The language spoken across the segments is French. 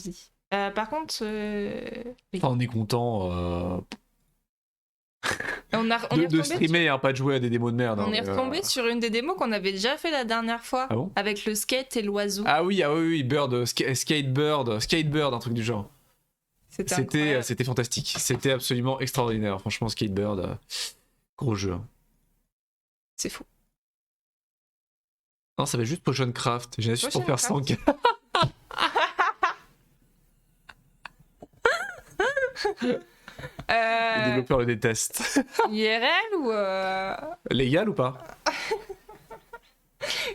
envie. Par contre, oui. Enfin, on est content on est de retombé streamer, hein, pas de jouer à des démos de merde. On hein, est mais, retombé sur une des démos qu'on avait déjà fait la dernière fois, Ah bon avec le skate et l'oiseau. Ah oui, Bird, Skatebird, un truc du genre. C'était incroyable. C'était fantastique. C'était absolument extraordinaire. Franchement, Skatebird, gros jeu. C'est fou. Non, ça va juste Potion Craft. J'ai juste pour Potion faire 100K. Les développeurs le détestent. IRL ou Légal ou pas?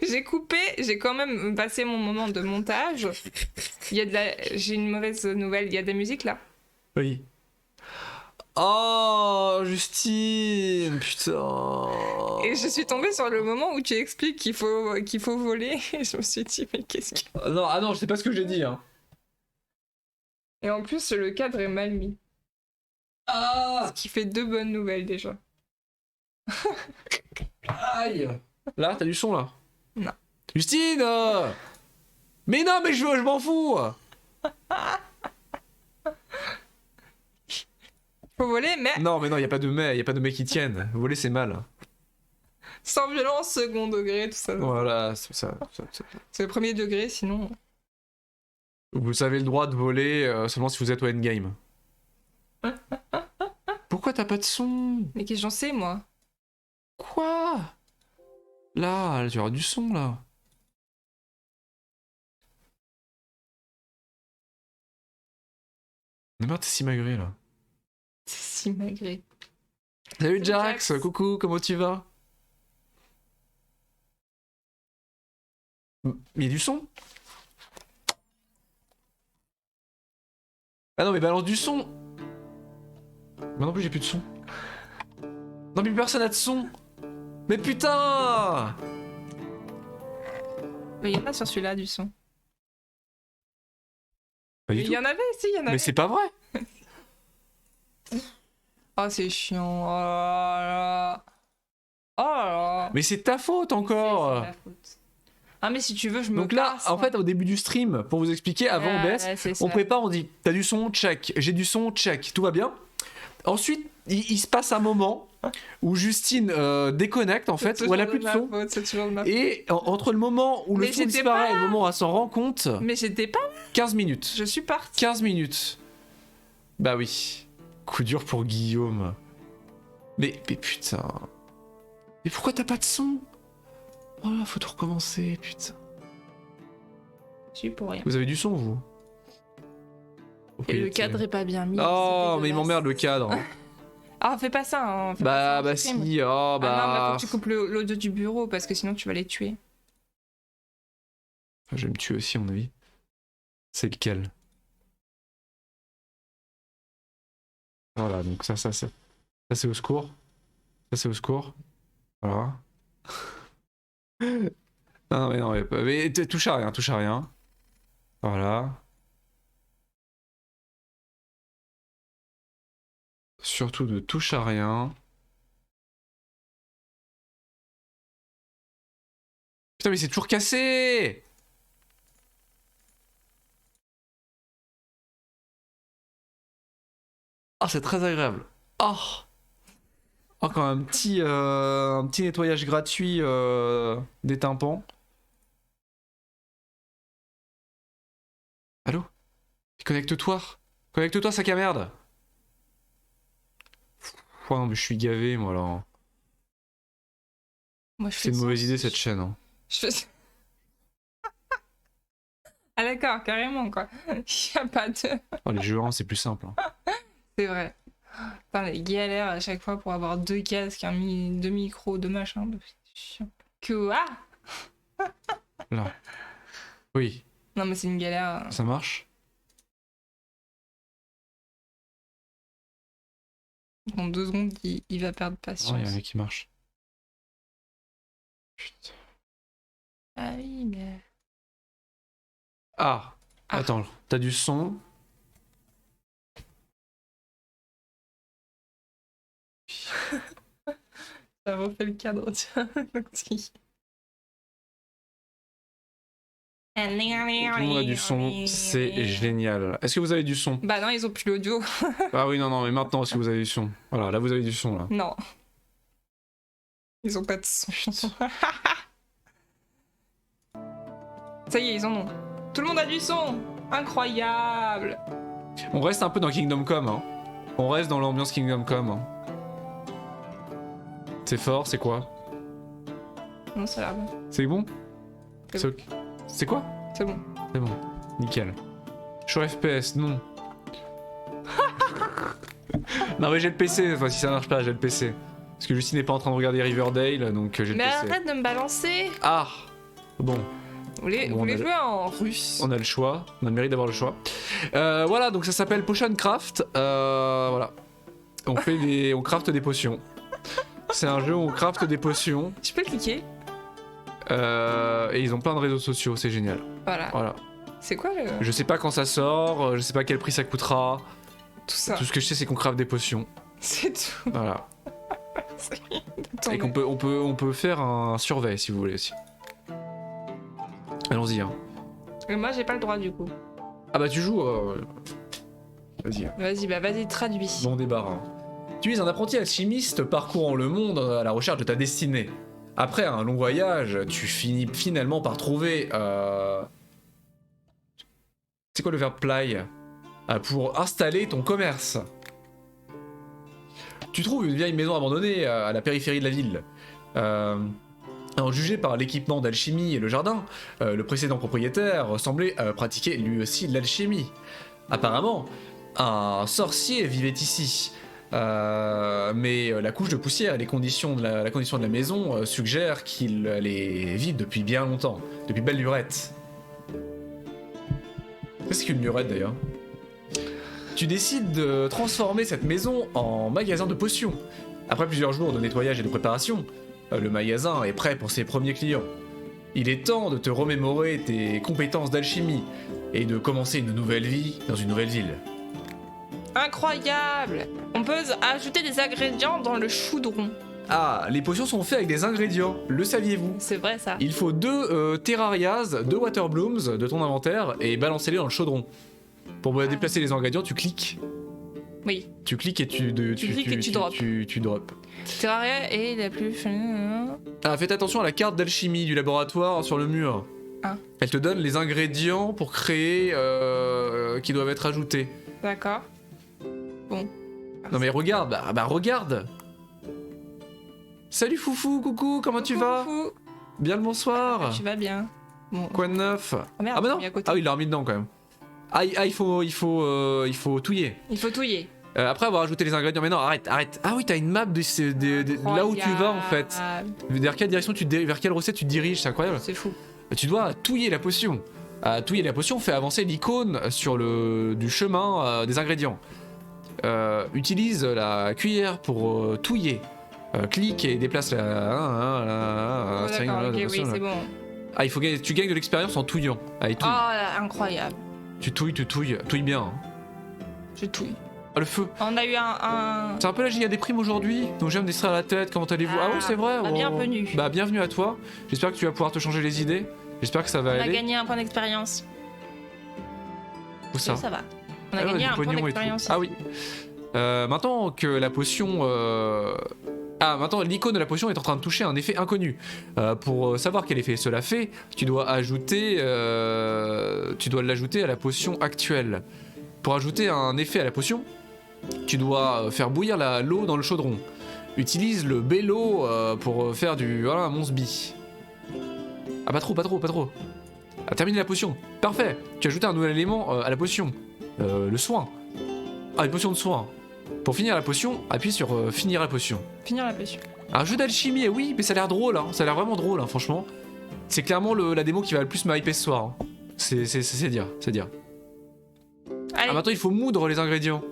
J'ai coupé, j'ai quand même passé mon moment de montage. J'ai une mauvaise nouvelle, il y a de la musique là. Oui. Oh, Justine, putain. Et je suis tombée sur le moment où tu expliques qu'il faut voler. Et je me suis dit, mais qu'est-ce que... Non, ah non, je sais pas ce que j'ai dit. Hein. Et en plus, le cadre est mal mis. Ah, Ce qui fait 2 bonnes nouvelles déjà. aïe. Là, t'as du son là? Non. Justine mais non, mais je m'en fous. Faut voler, mais Non, mais non, y a pas de mais qui tiennent. Voler, c'est mal. sans violence, second degré, tout ça. Voilà, c'est ça. C'est le premier degré, sinon... Vous avez le droit de voler seulement si vous êtes au endgame. Pourquoi t'as pas de son? Mais qu'est-ce que j'en sais, moi? Quoi? Là, tu auras du son, là. Mais merde, t'es si magré, là. C'est si magré. Salut Salut, Jax, Jax. coucou, comment tu vas? Il y a du son? Ah non, mais balance du son! Moi non plus, j'ai plus de son. Non, mais plus personne n'a de son! Mais putain! Mais il y en a sur celui-là, du son. Pas du Mais il tout. y en avait, si, il y en avait. Mais c'est pas vrai! Oh, c'est chiant. Oh là là. Oh là là. Mais c'est ta faute C'est encore! ma faute. Ah, mais si tu veux, je me Donc là, casse, en hein. fait, au début du stream, pour vous expliquer, avant Ouais, OBS, c'est on ça. prépare, on dit t'as du son, check, j'ai du son, check, tout va bien. Ensuite, il se passe un moment où Justine déconnecte en fait, où elle a plus de son. C'est toujours de ma faute. Et entre le moment où le Mais son j'étais disparaît pas et le moment où elle s'en rend compte, Mais j'étais pas... 15 minutes. Je suis partie. 15 minutes. Bah oui. Coup dur pour Guillaume. Mais putain. Mais pourquoi t'as pas de son? Oh là, faut tout recommencer, putain. Je suis pour rien. Vous avez du son, vous? Et le cadre est pas bien mis. Oh, c'est mais il dégueulasse. m'emmerde le cadre. Ah, fais pas ça. Hein. Fais pas ça, Bah on supprime. si, oh Ah non, bah faut bah... que tu coupes l'audio du bureau parce que sinon tu vas les tuer. Je vais me tuer aussi, à mon avis. C'est lequel? Voilà, donc ça c'est au secours. Ça c'est au secours. Voilà. Non mais non, mais touche à rien, touche à rien. Voilà. Surtout ne touche à rien. Putain mais c'est toujours cassé! Ah c'est très agréable. Oh! Encore un petit nettoyage gratuit des tympans. Allô? Connecte-toi! Connecte-toi, sac à merde! Oh non mais je suis gavé moi là. Moi, je fais C'est une ça. mauvaise idée cette chaîne. Hein. Je fais... Ah d'accord, carrément quoi. Il y a pas de... Oh, les jeux 1 c'est plus simple. Hein. C'est vrai. Putain, les galères à chaque fois pour avoir 2 casques, deux micros, 2 machins. C'est chiant. Quoi? Là. Oui, Non mais c'est une galère. ça marche. Dans 2 secondes, il va perdre Oh, patience. il y a un mec qui marche. Putain. Ah oui, mais... Ah, Ah. attends, t'as du son. Ça refait le cadre, tiens. Tout le monde a du son, c'est génial. Est-ce que vous avez du son? Bah non, ils ont plus l'audio. Ah oui, non, mais maintenant, est-ce que vous avez du son? Voilà, là, vous avez du son, là. Non. Ils ont pas de son. Ça y est, ils en ont. Tout le monde a du son. Incroyable. On reste un peu dans Kingdom Come, hein. On reste dans l'ambiance Kingdom Come. Hein. C'est fort, c'est quoi? Non, ça a l'air bon. C'est bon? C'est ok. C'est quoi? C'est bon. C'est bon, nickel. Show FPS, non. Non mais j'ai le PC, enfin si ça marche pas, j'ai le PC. Parce que Lucie n'est pas en train de regarder Riverdale, donc j'ai le Mais PC. arrête de me balancer. Ah. Bon. Vous voulez jouer en russe? On a le choix, on a le mérite d'avoir le choix. Voilà, donc ça s'appelle Potion Craft. Voilà. On crafte des potions. C'est un jeu où on crafte des potions. Tu peux cliquer. Et ils ont plein de réseaux sociaux, c'est génial. Voilà. C'est quoi le... Je sais pas quand ça sort, je sais pas quel prix ça coûtera. Tout ça. Tout ce que je sais, c'est qu'on crafte des potions. C'est tout. Voilà. Attends, Et qu'on peut, on peut faire un survey si vous voulez aussi. Allons-y. Hein. mais moi, j'ai pas le droit du coup. Ah bah tu joues. Vas-y. Vas-y, traduis. Bon débarras. Tu es un apprenti alchimiste parcourant le monde à la recherche de ta destinée. Après un long voyage, tu finis finalement par trouver... C'est quoi le verbe play? Pour installer ton commerce. Tu trouves une vieille maison abandonnée à la périphérie de la ville. En jugé par l'équipement d'alchimie et le jardin, le précédent propriétaire semblait pratiquer lui aussi de l'alchimie. Apparemment, un sorcier vivait ici. Mais la couche de poussière et la condition de la maison suggèrent qu'il est vide depuis bien longtemps, depuis belle lurette. Qu'est-ce qu'une lurette d'ailleurs? Tu décides de transformer cette maison en magasin de potions. Après plusieurs jours de nettoyage et de préparation, le magasin est prêt pour ses premiers clients. Il est temps de te remémorer tes compétences d'alchimie et de commencer une nouvelle vie dans une nouvelle ville. Incroyable. On peut ajouter des ingrédients dans le chaudron. Ah, les potions sont faites avec des ingrédients, le saviez-vous? C'est vrai ça. Il faut 2 terrarias, 2 water blooms de ton inventaire et balancer-les dans le chaudron. Pour déplacer les ingrédients, tu cliques. Oui. Tu cliques et tu drops. Terraria est la plus... Ah, faites attention à la carte d'alchimie du laboratoire sur le mur. Ah. Elle te donne les ingrédients pour créer qui doivent être ajoutés. D'accord. Bon. Non mais regarde, bah regarde. Salut Foufou, coucou, comment tu vas? Foufou. Bien le bonsoir. Tu vas bien. Bon. Quoi de neuf? Oh merde, ah bah non. mis à côté. Ah oui, il l'a remis dedans quand même. Ah, il faut touiller. Il faut touiller. Après avoir ajouté les ingrédients, mais non, arrête. Ah oui, t'as une map de là où tu vas en fait. Vers quelle direction vers quelle recette tu te diriges, c'est incroyable. C'est fou. Tu dois touiller la potion. Touiller la potion fait avancer l'icône sur du chemin des ingrédients. Utilise la cuillère pour touiller. Clique et déplace la... d'accord, ok, oui, c'est bon. Ah, tu gagnes de l'expérience en touillant. Allez, touille. Oh là, incroyable. Tu touilles bien. Hein. Je touille. Ah, le feu. On a eu un... C'est un peu la giga déprime aujourd'hui, donc je vais me distraire la tête, comment allez-vous? Ah ouais, c'est vrai. Bienvenue. Bah, bienvenue à toi. J'espère que tu vas pouvoir te changer les idées. J'espère que ça va aller. On a gagné un point d'expérience. Où ça? Oui, ça va. On a gagné un point d'expérience. Ah oui. Maintenant que la potion... maintenant l'icône de la potion est en train de toucher un effet inconnu. Pour savoir quel effet cela fait, tu dois l'ajouter à la potion actuelle. Pour ajouter un effet à la potion, tu dois faire bouillir l'eau dans le chaudron. Utilise le bélo pour faire un monsbi. Ah pas trop. Ah, terminé la potion. Parfait. Tu as ajouté un nouvel élément à la potion. Le soin. Ah, une potion de soin. Pour finir la potion, appuie sur finir la potion. Finir la potion. Un jeu d'alchimie, oui, mais ça a l'air drôle, hein. Ça a l'air vraiment drôle, hein, franchement. C'est clairement la démo qui va le plus me hyper ce soir. Hein. C'est dire. Allez. Ah, maintenant il faut moudre les ingrédients.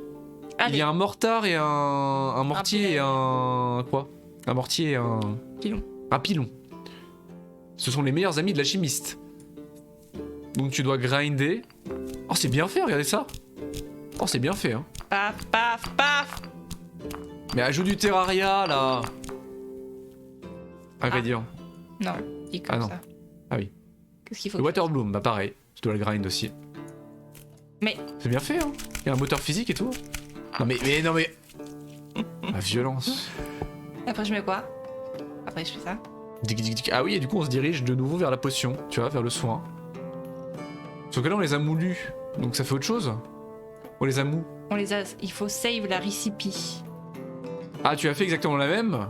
Allez. Il y a un mortar et un mortier et un... Quoi? Un mortier et un... Pilon. Un pilon. Ce sont les meilleurs amis de l'alchimiste. Donc tu dois grinder. Oh, c'est bien fait, regardez ça. Oh, c'est bien fait, hein. Paf, paf, paf. Mais ajoute du terraria, là. Ingrédients. Non, il comme non. ça. Ah oui. Qu'est-ce qu'il faut Le Water Bloom, bah pareil, tu dois le grind aussi. Mais... C'est bien fait, hein. Il y a un moteur physique et tout. Non mais non mais... La violence. Après, je mets quoi? Après, je fais ça. Ah oui, et du coup, on se dirige de nouveau vers la potion, tu vois, vers le soin. Sauf que là, on les a moulus, donc ça fait autre chose. On les a mous. On les a... Il faut save la recipe. Ah, tu as fait exactement la même,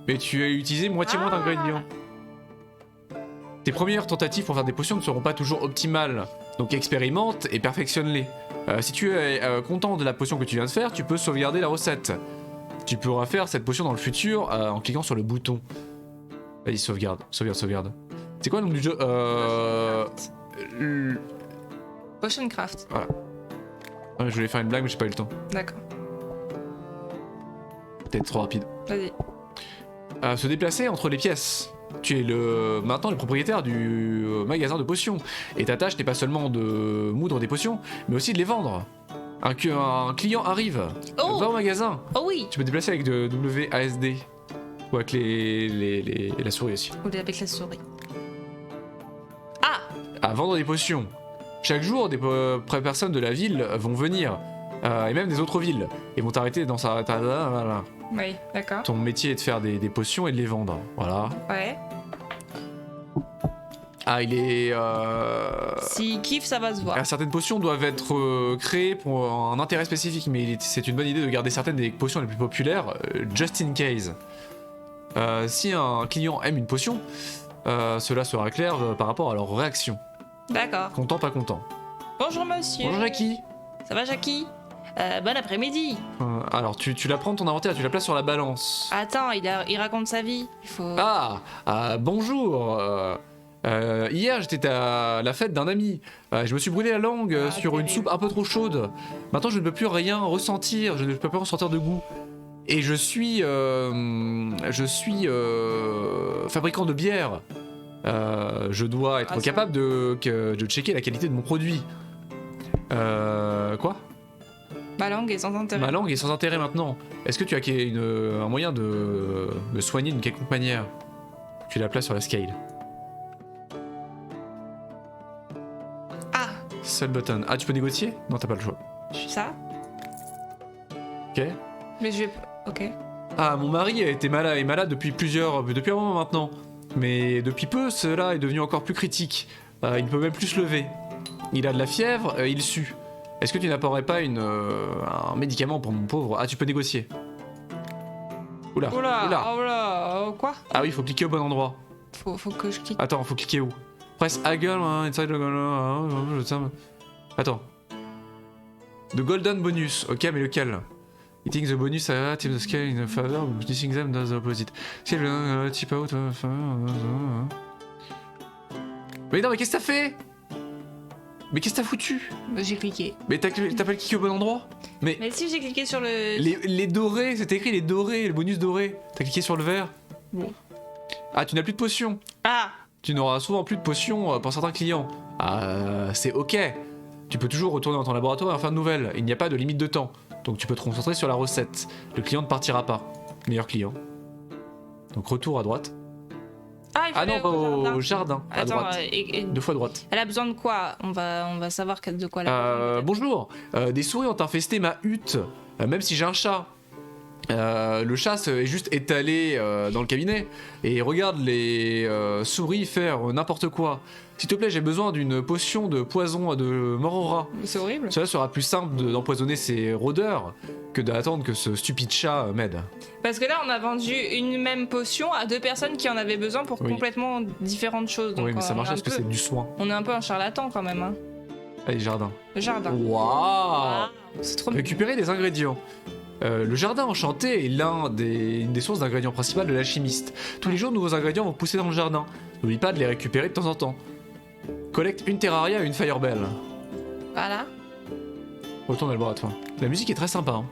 mais tu as utilisé moitié moins d'ingrédients. Tes premières tentatives pour faire des potions ne seront pas toujours optimales, donc expérimente et perfectionne-les. Si tu es content de la potion que tu viens de faire, tu peux sauvegarder la recette. Tu pourras faire cette potion dans le futur en cliquant sur le bouton. Vas-y, sauvegarde. C'est quoi le nom du jeu Potion craft. Voilà. Je voulais faire une blague, mais j'ai pas eu le temps. D'accord. Peut-être trop rapide. Vas-y. Se déplacer entre les pièces. Tu es maintenant le propriétaire du magasin de potions. Et ta tâche n'est pas seulement de moudre des potions, mais aussi de les vendre. Un client arrive. Oh, va au magasin. Oh oui. Tu peux te déplacer avec de WASD. Ou avec la souris aussi. Ou avec la souris. À vendre des potions. Chaque jour, des personnes de la ville vont venir. Et même des autres villes. Et vont t'arrêter dans voilà. Oui, d'accord. Ton métier est de faire des potions et de les vendre. Voilà. Ouais. Ah, il est... S'il kiffe, ça va se voir. Certaines potions doivent être créées pour un intérêt spécifique, mais c'est une bonne idée de garder certaines des potions les plus populaires, just in case. Si un client aime une potion, cela sera clair par rapport à leur réaction. D'accord. Content, pas content. Bonjour monsieur. Bonjour Jackie. Ça va Jackie? Bon après-midi. Alors tu la prends de ton inventaire, tu la places sur la balance. Attends, il raconte sa vie. Il faut... Bonjour. Hier j'étais à la fête d'un ami. Je me suis brûlé la langue sur une soupe un peu trop chaude. Maintenant je ne peux plus rien ressentir, je ne peux plus ressentir de goût. Et je suis fabricant de bière. Je dois être capable de checker la qualité de mon produit. Quoi? Ma langue est sans intérêt. Ma langue est sans intérêt maintenant. Est-ce que tu as un moyen de me soigner d'une quelconque manière? Tu la places sur la scale. Seul button. Ah, tu peux négocier? Non, t'as pas le choix. Ça? Ok. Mais je vais... Ok. Ah, mon mari est malade depuis un moment maintenant. Mais depuis peu, cela est devenu encore plus critique. Il ne peut même plus se lever. Il a de la fièvre, il sue. Est-ce que tu n'apporterais pas un médicament pour mon pauvre? Ah, tu peux négocier. Oula. Quoi? Ah oui, il faut cliquer au bon endroit. Faut que je clique. Attends, faut cliquer où? Press Haggle, inside the... Attends. The golden bonus. Ok, mais lequel? Hitting the bonus at the scale in favor, dising them does the opposite. Tip out. Mais non, mais qu'est-ce que t'as fait? Mais qu'est-ce que t'as foutu? J'ai cliqué. Mais t'as pas cliqué au bon endroit? Mais si j'ai cliqué sur le... Les dorés, c'était écrit les dorés, le bonus doré. T'as cliqué sur le vert? Bon. Ah, tu n'as plus de potions. Ah! Tu n'auras souvent plus de potions pour certains clients. Ah, c'est ok. Tu peux toujours retourner dans ton laboratoire et en faire de nouvelles. Il n'y a pas de limite de temps. Donc tu peux te concentrer sur la recette. Le client ne partira pas. Meilleur client. Donc retour à droite. Ah non, pas au jardin. À Attends, droite. Deux fois droite. Elle a besoin de quoi? On va savoir de quoi elle a besoin. Bonjour. Des souris ont infesté ma hutte. Même si j'ai un chat. Le chat est juste étalé dans le cabinet et regarde les souris faire n'importe quoi. S'il te plaît, j'ai besoin d'une potion de poison de mort au rat. C'est horrible. Cela sera plus simple d'empoisonner ces rôdeurs que d'attendre que ce stupide chat m'aide. Parce que là, on a vendu une même potion à deux personnes qui en avaient besoin pour complètement différentes choses. Donc oui, mais ça marche parce que c'est du soin. On est un peu un charlatan quand même. Hein. Allez, jardin. Le jardin. Waouh! C'est trop Récupérer des ingrédients. Le jardin enchanté est une des sources d'ingrédients principales de l'alchimiste. Tous les jours, de nouveaux ingrédients vont pousser dans le jardin. N'oublie pas de les récupérer de temps en temps. Collecte une terraria et une firebell. Voilà. Retourne au laboratoire. La musique est très sympa. Hein.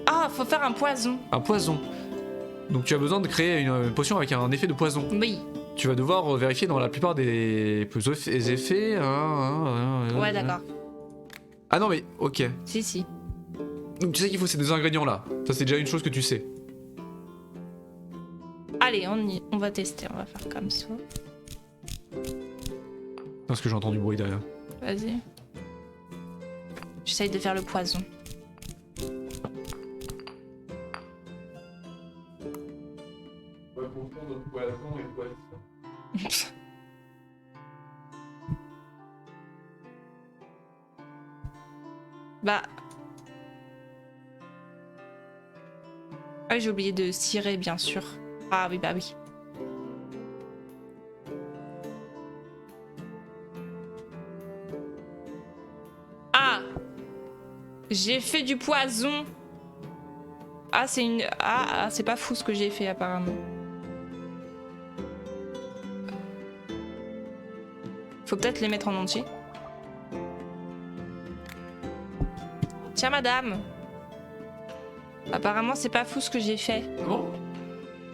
Ah, faut faire un poison. Un poison. Donc tu as besoin de créer une potion avec un effet de poison. Oui. Tu vas devoir vérifier dans la plupart des effets. Ouais, d'accord. Ah non, mais ok. Si. Donc tu sais qu'il faut ces deux ingrédients là. Ça c'est déjà une chose que tu sais. Allez, on va tester, on va faire comme ça. Parce que j'ai entendu du bruit derrière. Vas-y. J'essaye de faire le poison. Bah. Ah, j'ai oublié de cirer, bien sûr. Ah oui, bah oui. Ah! J'ai fait du poison. Ah, c'est une... Ah, c'est pas fou ce que j'ai fait, apparemment. Faut peut-être les mettre en entier. Tiens, madame. Apparemment, c'est pas fou ce que j'ai fait. Bon.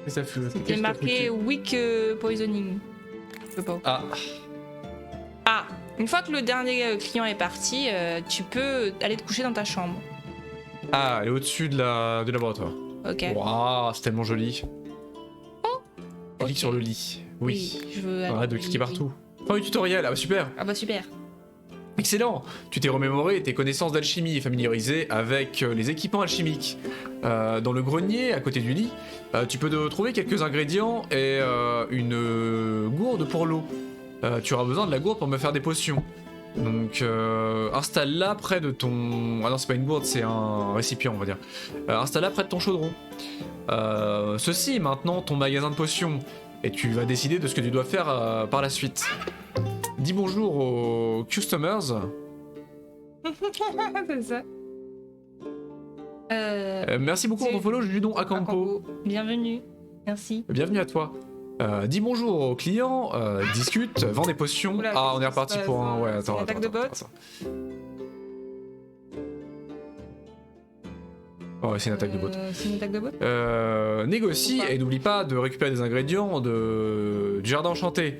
Et ça fait. C'était marqué weak poisoning. Je sais pas. Ah. Ah, une fois que le dernier client est parti, tu peux aller te coucher dans ta chambre. Ah, elle est au-dessus de du laboratoire. Ok. Waouh, c'est tellement joli. Clique Ok. sur le lit. Oui. je veux. Arrête de cliquer partout. Fin du tutoriel, ah bah super. Ah bah super. Excellent. Tu t'es remémoré tes connaissances d'alchimie et familiarisé avec les équipements alchimiques. Dans le grenier, à côté du lit, tu peux trouver quelques ingrédients et une gourde pour l'eau. Tu auras besoin de la gourde pour me faire des potions. Donc installe-la près de ton... Ah non, c'est pas une gourde, c'est un récipient, on va dire. Installe-la près de ton chaudron. Ceci est maintenant ton magasin de potions. Et tu vas décider de ce que tu dois faire par la suite. Dis bonjour aux customers. C'est ça. Merci beaucoup pour ton follow, Judon Akampo. Bienvenue. Merci. Bienvenue à toi. Dis bonjour aux clients, discute, vend des potions. Oula, Ah, on est reparti ça, pour un... ça, Ouais, c'est attends, une attends, attaque de attends, bot. attends. Oh, ouais, c'est une attaque de bot. C'est une attaque de bot. Négocie Ou pas. et n'oublie pas de récupérer des ingrédients du jardin enchanté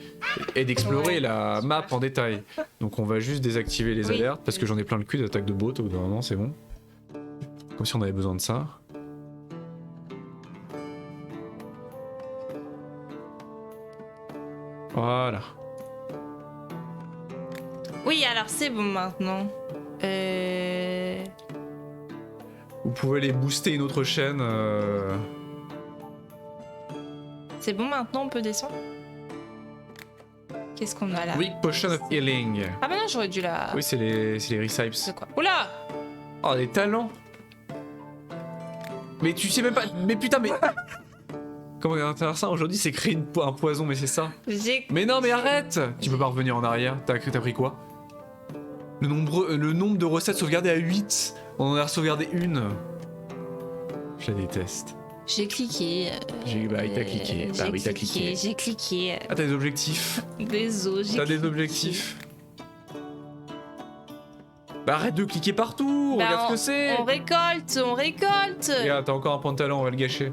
et d'explorer Ouais, la super. map en détail. Donc on va juste désactiver les Oui. alertes parce que j'en ai plein le cul d'attaques de bot au bout d'un moment, c'est bon. Comme si on avait besoin de ça. Voilà. Oui, alors c'est bon maintenant. Vous pouvez aller booster une autre chaîne. C'est bon maintenant, on peut descendre. Qu'est-ce qu'on a là? Weak Potion of Healing. Ah bah non, j'aurais dû la... Oui, c'est les recipes. C'est quoi? Oula! Oh, des talents. Mais tu sais même pas... Mais putain, mais... Comment faire ça aujourd'hui, c'est créer un poison, mais c'est ça. J'ai... Mais non, mais arrête. Tu peux pas revenir en arrière. T'as pris quoi? Le nombre de recettes sauvegardées à 8. On en a sauvegardé une. Je la déteste. J'ai cliqué. Bah, il t'a cliqué. Bah oui, t'as cliqué. J'ai cliqué. Ah, t'as des objectifs. Désolé, j'ai T'as des cliqué. objectifs. Bah arrête de cliquer partout. Bah, Regarde ce que c'est. On récolte, on récolte. Regarde, t'as encore un point de talent, on va le gâcher.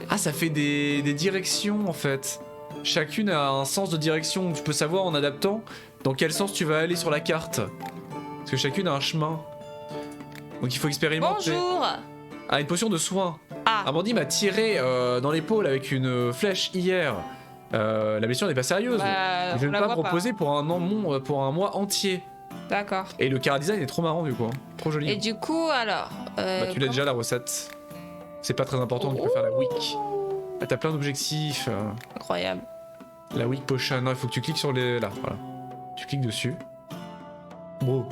Ah, ça fait des directions en fait. Chacune a un sens de direction. Tu peux savoir en adaptant dans quel sens tu vas aller sur la carte. Parce que chacune a un chemin. Donc il faut expérimenter. Bonjour. Ah, une potion de soin. Ah, Amandine m'a tiré dans l'épaule avec une flèche hier. La blessure n'est pas sérieuse. bah, Je on ne la pas voit pas. proposer pour un mois entier. D'accord. Et le chara design est trop marrant du coup. Hein. Trop joli. Et du coup, alors... Bah, tu l'as déjà la recette. C'est pas très important, tu peux faire la week. Ah, t'as plein d'objectifs. Incroyable. La week potion, non, il faut que tu cliques sur les... Là, voilà. Tu cliques dessus. Bro.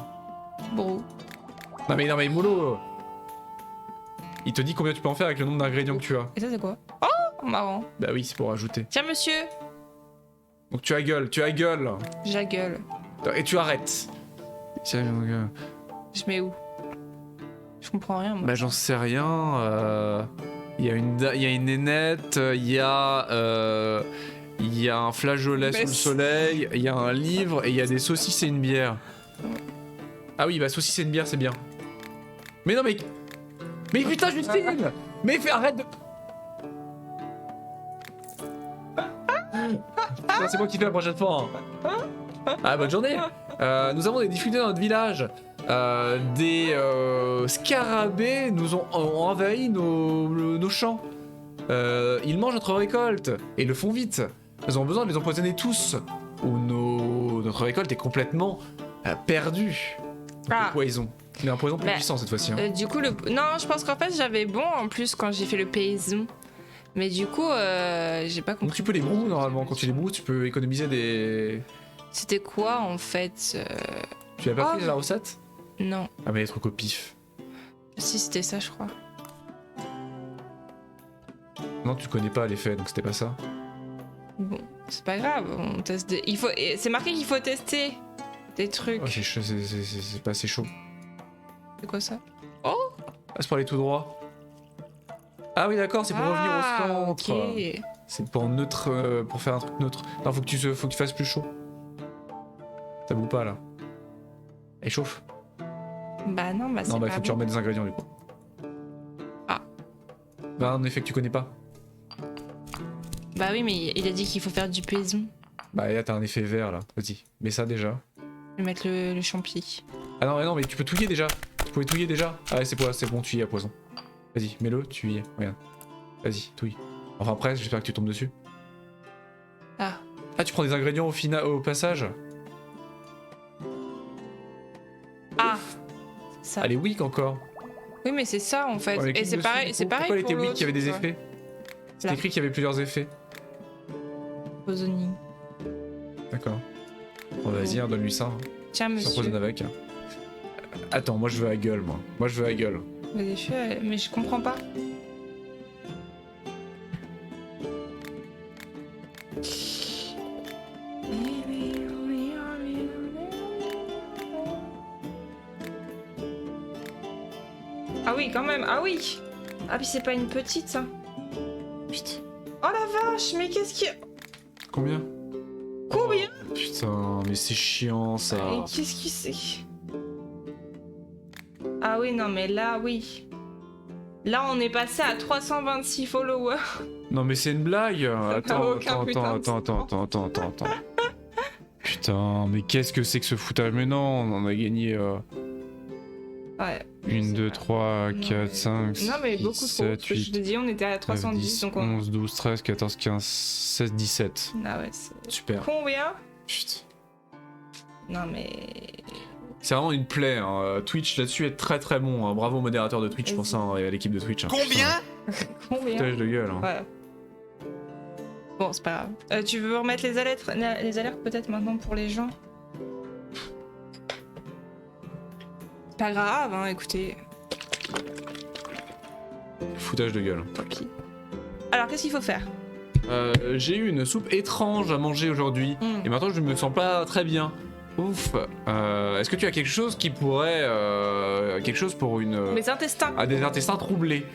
Bon. Non mais mollo. Il te dit combien tu peux en faire avec le nombre d'ingrédients que tu as. Et ça, c'est quoi? Oh, marrant. Bah oui, c'est pour ajouter. Tiens, monsieur. Donc tu as gueule. J'agueule. Et tu arrêtes. Tiens, Je mets où? Je comprends rien, moi. bah j'en sais rien. Il y a une nénette, il y a un flageolet sous le soleil, il y a un livre et il y a des saucisses et une bière. Ah oui, bah saucisses et une bière, c'est bien. Mais non, mais putain, Justine. Mais arrête de... Non, c'est moi qui fais la prochaine fois. Hein. Ah, bonne journée. Nous avons des difficultés dans notre village. Des scarabées nous ont envahi nos champs. Ils mangent notre récolte et le font vite. Elles ont besoin de les empoisonner tous. Ou notre récolte est complètement perdue. Ah. Le poison. Mais un poison plus Bah, puissant cette fois-ci. Hein. Du coup, non, je pense qu'en fait, j'avais bon en plus quand j'ai fait le paysan. Mais du coup, j'ai pas Donc compris. tu peux les broues normalement. Quand tu les broues, tu peux économiser des... C'était quoi en fait Tu l'as pas Oh. pris la recette? Non. Ah mais les trucs au pif. Si, c'était ça, je crois. Non, tu connais pas l'effet, donc c'était pas ça. Bon, c'est pas grave, on teste des... Il faut... C'est marqué qu'il faut tester des trucs. Oh, c'est chaud, c'est pas assez chaud. C'est quoi ça? Ah, c'est pour aller tout droit. Ah oui, d'accord, c'est pour revenir au centre. Ok. C'est pour neutre, pour faire un truc neutre. Non, faut que tu fasses plus chaud. Ça boue pas là. Elle chauffe. Bah non, bah c'est Non, bah pas faut que tu bon. remettes des ingrédients du coup. Ah. Bah un effet que tu connais pas. Bah oui, mais il a dit qu'il faut faire du paysan. Bah là t'as un effet vert là. Vas-y, mets ça déjà. Je vais mettre le champi. Ah non, mais non, mais tu peux touiller déjà. Tu pouvais touiller déjà. Ah ouais, c'est bon, tu y es à poison. Vas-y, mets-le, tu y es. Regarde. Vas-y, touille. Enfin après, j'espère que tu tombes dessus. Ah. Ah, tu prends des ingrédients au passage. Ah. Ça. Elle est weak encore. Oui, mais c'est ça en fait. Ouais, mais Et clique c'est dessus, pareil, du c'est coup. pareil Pourquoi elle pour était weak, l'autre, qu'il y avait des tu vois. effets? C'est Là. écrit qu'il y avait plusieurs effets. Poisoning. D'accord. Bon, vas-y, donne-lui ça. Tiens, Ça monsieur. empoisonne avec. Attends, moi je veux la gueule, moi. Moi je veux la gueule. Vas-y, fais, mais je comprends pas. Ah oui, quand même. Ah oui. Ah puis c'est pas une petite ça. Putain. Oh la vache, mais qu'est-ce qui... Combien? Combien? Putain, mais c'est chiant ça. Et qu'est-ce qui c'est? Ah oui, non mais là, oui. Là, on est passé à 326 followers. Non mais c'est une blague. Attends, aucun putain de attends. Putain, mais qu'est-ce que c'est que ce foutage? Mais non, on en a gagné Ouais. 1, 2, 3, Non, 4, mais- 5, 6, Non mais beaucoup trop. 7, Parce que je 8, te dis, on était à 9, 310, 10, donc on... 11, 12, 13, 14, 15, 16, 17. Ah ouais, c'est... Super. Combien? Putain. Non mais... C'est vraiment une plaie. Hein. Twitch là-dessus est très très bon. Hein. Bravo au modérateur de Twitch, je pense, hein, et à l'équipe de Twitch. Hein. Combien? Combien? Foutage de gueule. Hein. Ouais. Bon, c'est pas grave. Tu veux remettre les alertes peut-être maintenant pour les gens? C'est pas grave, hein, écoutez. Foutage de gueule. Tant pis. Alors, qu'est-ce qu'il faut faire? J'ai eu une soupe étrange à manger aujourd'hui. Mm. Et maintenant je me sens pas très bien. Ouf. Est-ce que tu as quelque chose qui pourrait... quelque chose pour une... Mes intestins. à des intestins troublés.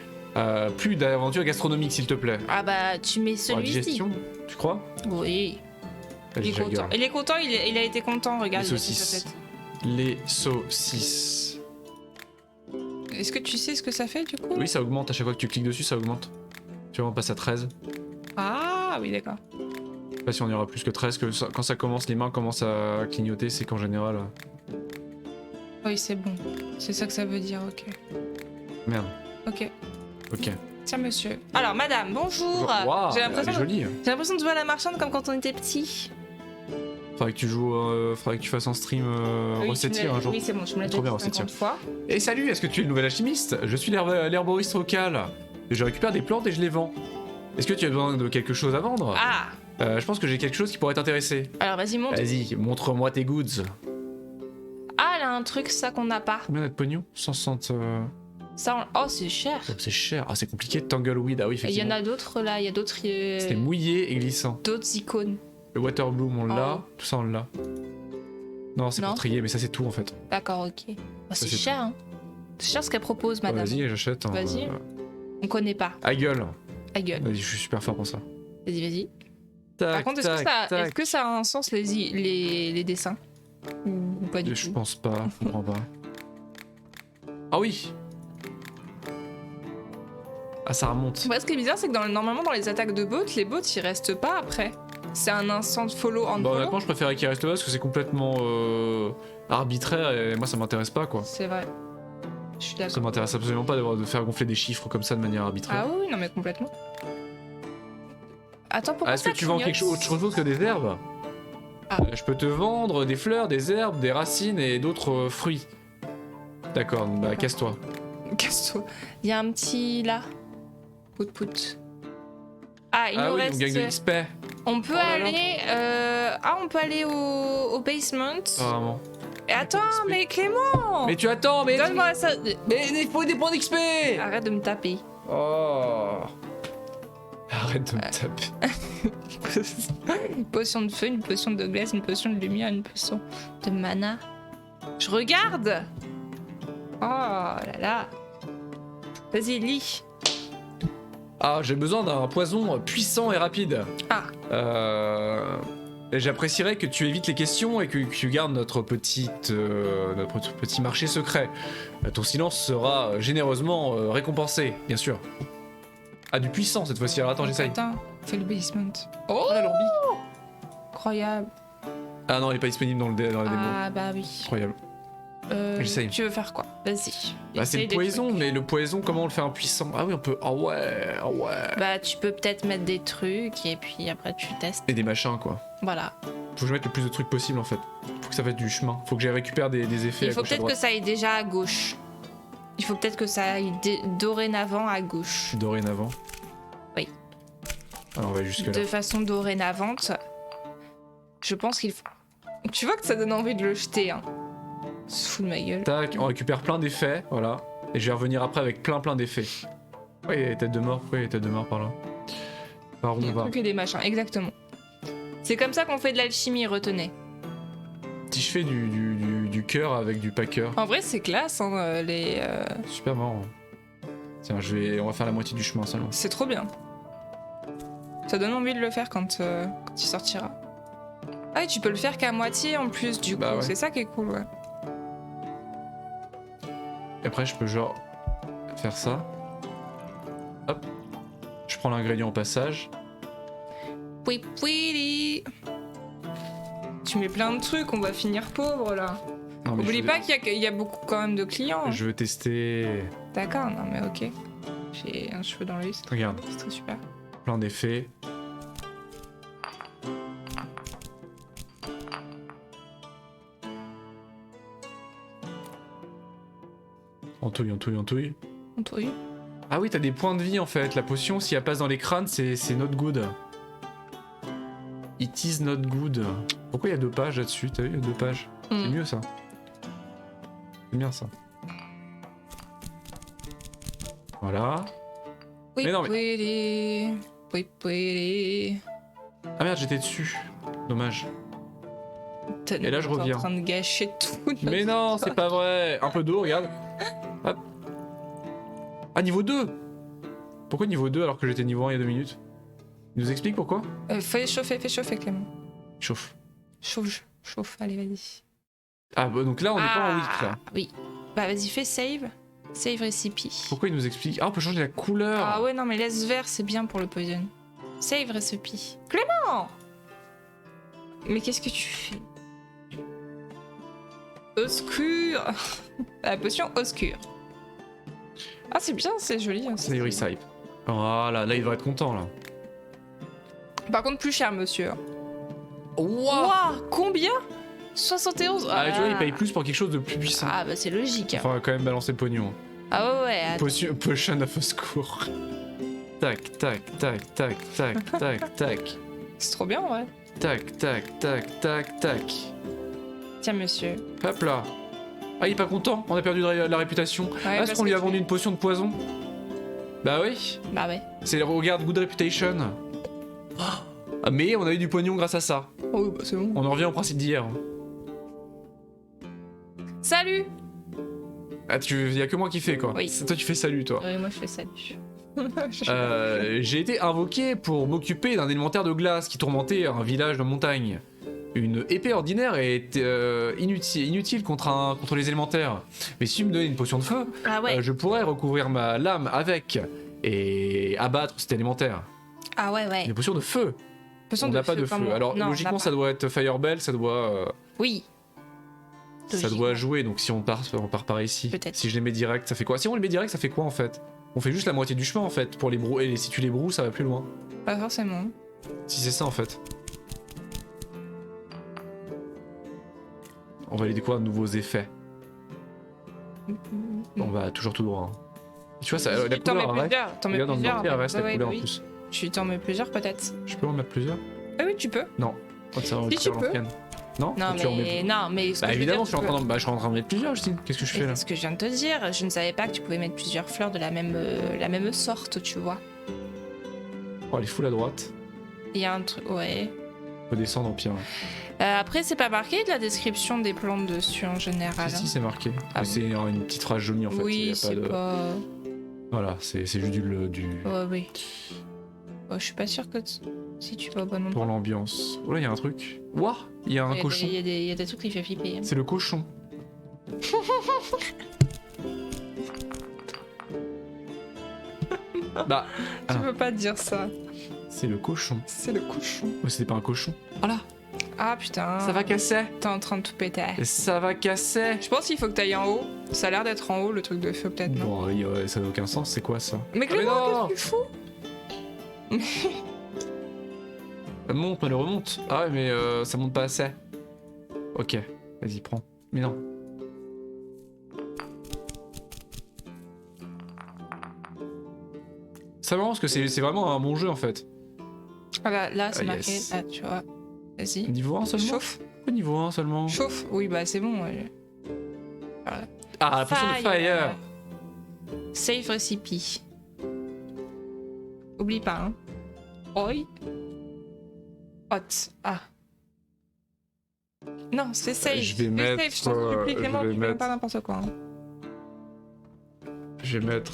Plus d'aventures gastronomiques s'il te plaît. Ah bah, tu mets Pour la celui-ci. digestion, tu crois? Oui. Vas-y, Il est je la content. gueule. Il est content, il a été content, regarde. Les il a fait sa saucisses. tête. Les saucisses. Est-ce que tu sais ce que ça fait du coup? Oui, ça augmente à chaque fois que tu cliques dessus, ça augmente. Tu vois, on passe à 13. Ah oui, d'accord. Je sais pas si on ira plus que 13, que quand ça commence, les mains commencent à clignoter, c'est qu'en général... Oui, c'est bon. C'est ça que ça veut dire, ok. Merde, Ok. ok. Tiens, monsieur. Alors, madame, bonjour. Waouh, J'ai elle est l'impression jolie. J'ai l'impression de jouer à la marchande comme quand on était petit. Faudrait que tu joues, faudrait que tu fasses un stream Oui, recettier tu me l'as- un jour. Oui, c'est bon, je me l'ai Trop déjà bien, dit recettier. 50 fois. Et salut, est-ce que tu es le nouvel alchimiste? Je suis l'herboriste local. Je récupère des plantes et je les vends. Est-ce que tu as besoin de quelque chose à vendre? Ah, Je pense que j'ai quelque chose qui pourrait t'intéresser. alors vas-y, montre. Vas-y, montre-moi tes goods. Ah, elle a un truc, ça qu'on n'a pas. Combien de pognon? 160... Ça, oh, c'est cher. Oh, c'est cher. Ah, c'est compliqué. Tangleweed, ah oui, Il y en effectivement. a d'autres là, il y a d'autres C'était mouillé et glissant. d'autres icônes. Le Waterbloom, on l'a. Oh. Tout ça, on l'a. Non, c'est Non. pour trier, mais ça, c'est tout en fait. D'accord, ok. Oh, c'est c'est cher, hein. C'est cher ce qu'elle propose, Ah, madame. vas-y, j'achète. Hein. Vas-y. On connaît pas. À gueule. À gueule. Vas-y, je suis super fort pour ça. Vas-y, vas-y. Tac, Par contre, est-ce tac. que ça a un sens les dessins? Ou pas du Je tout? pense pas, je comprends pas. Ah oui. Ah, ça remonte. Ouais, ce qui est bizarre, c'est que normalement, dans les attaques de bots, les bots ils restent pas après. C'est un instant follow en Bah, follow. honnêtement, je préférais qu'il reste là parce que c'est complètement arbitraire et moi, ça m'intéresse pas quoi. C'est vrai. Je suis Ça d'accord. m'intéresse absolument pas de faire gonfler des chiffres comme ça de manière arbitraire. Ah oui, non mais complètement. Attends, pourquoi Est-ce ça que tu vends clignote autre chose que des herbes? Ah. Je peux te vendre des fleurs, des herbes, des racines et d'autres fruits. D'accord, bah D'accord. casse-toi. Casse-toi. Il y a un petit là. Pout. Ah, il nous Ah oui, reste. on gagne de l'XP, On peut Oh là là. aller. on peut aller au basement. apparemment. Et attends, XP. mais Clément Mais tu attends, mais... Donne-moi ça. Mais il faut des points d'XP. Arrête de me taper. Oh. Arrête de me taper. Une potion de feu, une potion de glace, une potion de lumière, une potion de mana. Je regarde. Oh là là. Vas-y, lis. Ah, j'ai besoin d'un poison puissant et rapide. Ah. J'apprécierais que tu évites les questions et que tu gardes notre petit marché secret. Ton silence sera généreusement récompensé, bien sûr. Ah, du puissant cette fois-ci. Alors attends, j'essaye. Attends, fais le basement. Oh, la lambi. Incroyable. Ah non, il est pas disponible dans la démo. Ah bah oui. Incroyable. J'essaye. Tu veux faire quoi? Vas-y. Bah, c'est Essaye le des poison, trucs. mais le poison, comment on le fait un puissant? Ah oui, on peut. Ah ouais, ah ouais. Bah tu peux peut-être mettre des trucs et puis après tu testes. Et des machins, quoi. Voilà. Faut que je mette le plus de trucs possible en fait. Faut que ça fasse du chemin. Faut que j'aille récupérer des effets Il à faut gauche à peut-être que droite. ça aille déjà à gauche. Il faut peut-être que ça aille dorénavant à gauche. Dorénavant. Oui. Alors on va jusque là. De façon dorénavante. Je pense qu'il faut... Tu vois que ça donne envie de le jeter, hein. Se fout de ma gueule. Tac, on récupère plein d'effets, voilà. Et je vais revenir après avec plein d'effets. Ouais, il y a des têtes de mort. Pourquoi il y a des têtes de mort par là? Par où Il y a on va? plus que des machins, exactement. C'est comme ça qu'on fait de l'alchimie, retenez. Si je fais du cœur avec du pas cœur. En vrai, c'est classe, hein, les... Super marrant. Tiens, on va faire la moitié du chemin seulement. C'est trop bien. Ça donne envie de le faire quand il sortira. Ah, et tu peux le faire qu'à moitié en plus, du coup. Bah ouais. C'est ça qui est cool, ouais. Et après, je peux genre faire ça. Hop. Je prends l'ingrédient au passage. Oui, oui. Tu mets plein de trucs, on va finir pauvre là. Non, mais Oublie je veux- pas qu'il y a beaucoup quand même de clients. Je veux tester. D'accord, non mais ok. J'ai un cheveu dans l'œil, Regarde, c'est trop super. plein d'effets. On touille. On touille. Ah oui, t'as des points de vie en fait. La potion, si elle passe dans les crânes, c'est not good. It is not good. Pourquoi il y a 2 pages là-dessus? T'as vu, il y a 2 pages. C'est Hmm. mieux ça. C'est bien ça. Voilà. Oui, Mais non, mais- oui. Ah merde, j'étais dessus. Dommage. Et là, je T'es reviens. en train de gâcher tout. Mais non, c'est pas vrai. Un peu d'eau, regarde. Hop. Ah, niveau 2. Pourquoi niveau 2 alors que j'étais niveau 1 il y a 2 minutes? Il nous explique pourquoi? Fais chauffer Clément. Chauffe. Chauffe, allez, vas-y. Ah, bah, donc là, on n'est pas en week là. Oui. Bah vas-y, fais save. Save recipe. Pourquoi il nous explique? Ah, on peut changer la couleur. Ah ouais, non, mais laisse vert, c'est bien pour le poison. Save recipe. Clément! Mais qu'est-ce que tu fais? Oscure. La potion oscure. Ah, c'est bien, c'est joli. Hein, C'est Recipe. Voilà, là, il devrait être content là. Par contre, plus cher, monsieur. Wow. Ouah, combien? 71. Ah, tu vois, il paye plus pour quelque chose de plus puissant. Ah, bah c'est logique. Enfin, on va quand même balancer le pognon. Ah ouais, attends. Potion of secours. Tac, tac, tac, tac, tac, tac, tac. C'est trop bien, ouais. Tac, tac, tac, tac, tac. Tiens, monsieur. Hop là. Ah, il est pas content, on a perdu de la réputation. Ouais, Ah, est-ce parce qu'on lui que a vendu une potion de poison? Bah oui. Bah ouais. C'est le regarde Good Reputation. Ah, mais on a eu du pognon grâce à ça. Oh, bah c'est bon. On en revient au principe d'hier. Salut! Ah, y a que moi qui fais quoi. Oui. Toi tu fais salut toi. Oui, moi je fais salut. J'ai été invoqué pour m'occuper d'un élémentaire de glace qui tourmentait un village de montagne. Une épée ordinaire est inutile contre les élémentaires. Mais si tu me donnais une potion de feu, Ah ouais. je pourrais recouvrir ma lame avec et abattre cet élémentaire. Ah ouais, ouais. Une potion de feu. Potion On de n'a pas de feu. comment? Alors Non, on logiquement n'a ça pas. doit être Firebell, ça doit Oui. jouer. Donc si on part par ici. Peut-être. Si je les mets direct, ça fait quoi? Si on les met direct, ça fait quoi en fait? On fait juste la moitié du chemin en fait. Pour les broues et si tu les broues, ça va plus loin. Pas forcément. Si c'est ça en fait. On va aller découvrir de nouveaux effets. On va toujours tout droit. Hein. Tu vois, ça, la T'en mets couleur reste. plusieurs. T'en mets Regarde dans le plusieurs. mortier, elle reste la Ouais, couleur bah en oui. plus. Tu t'en mets plusieurs peut-être. Je peux en mettre plusieurs? Ah oui, tu peux. Non. Oh, ça va Si, tu retirer peux. l'ancienne. Non, Non, tu en mets mais plus. non, mais ce que Bah je veux évidemment, dire, je suis en train de mettre plusieurs, Justine. Qu'est-ce que je fais là? c'est ce que je viens de te dire. Je ne savais pas que tu pouvais mettre plusieurs fleurs de la même sorte, tu vois. Oh, elle est full à droite. Il y a un truc, ouais. On peut descendre au pire. Après, c'est pas marqué de la description des plantes dessus en général. Si, c'est marqué. Ah Mais c'est une petite phrase jolie en fait. Il y Oui, a c'est de... pas. Voilà, c'est juste du... Ouais, oui. Oh, je suis pas sûre que si tu vas au bon endroit. Pour l'ambiance. Oh là, il y a un truc. Ouah, il y a un cochon. Il y a des trucs qui fait flipper. C'est le cochon. Bah, Tu ah, peux pas dire ça. c'est le cochon. C'est le cochon. Oh, c'était pas un cochon. Oh là, Ah putain. ça va casser. T'es en train de tout péter. Ça va casser. Je pense qu'il faut que t'ailles en haut. Ça a l'air d'être en haut le truc de feu peut-être, non? Bon, oui, ouais, ça n'a aucun sens. C'est quoi ça? Mais Ah, mais Clément, non. qu'est-ce que tu fous? Elle monte, mais elle remonte. Ah ouais, mais ça monte pas assez. Ok, vas-y, prends. Mais non. Ça marrant parce que c'est vraiment un bon jeu en fait. Ah bah là, c'est Ah, marqué. yes. Ah, tu vois. Vas-y. Niveau 1 seulement? Chauffe. Niveau 1 seulement. Chauffe. Oui, bah c'est bon. Ouais. Voilà. Ah, la potion de fire. Save recipe. Oublie pas, hein. Oi. Hot. Ah. Non, c'est save. Je vais Fais mettre, Save, je t'en supplie, je Clément, vais tu fais mettre- pas n'importe quoi. Hein. Je vais mettre.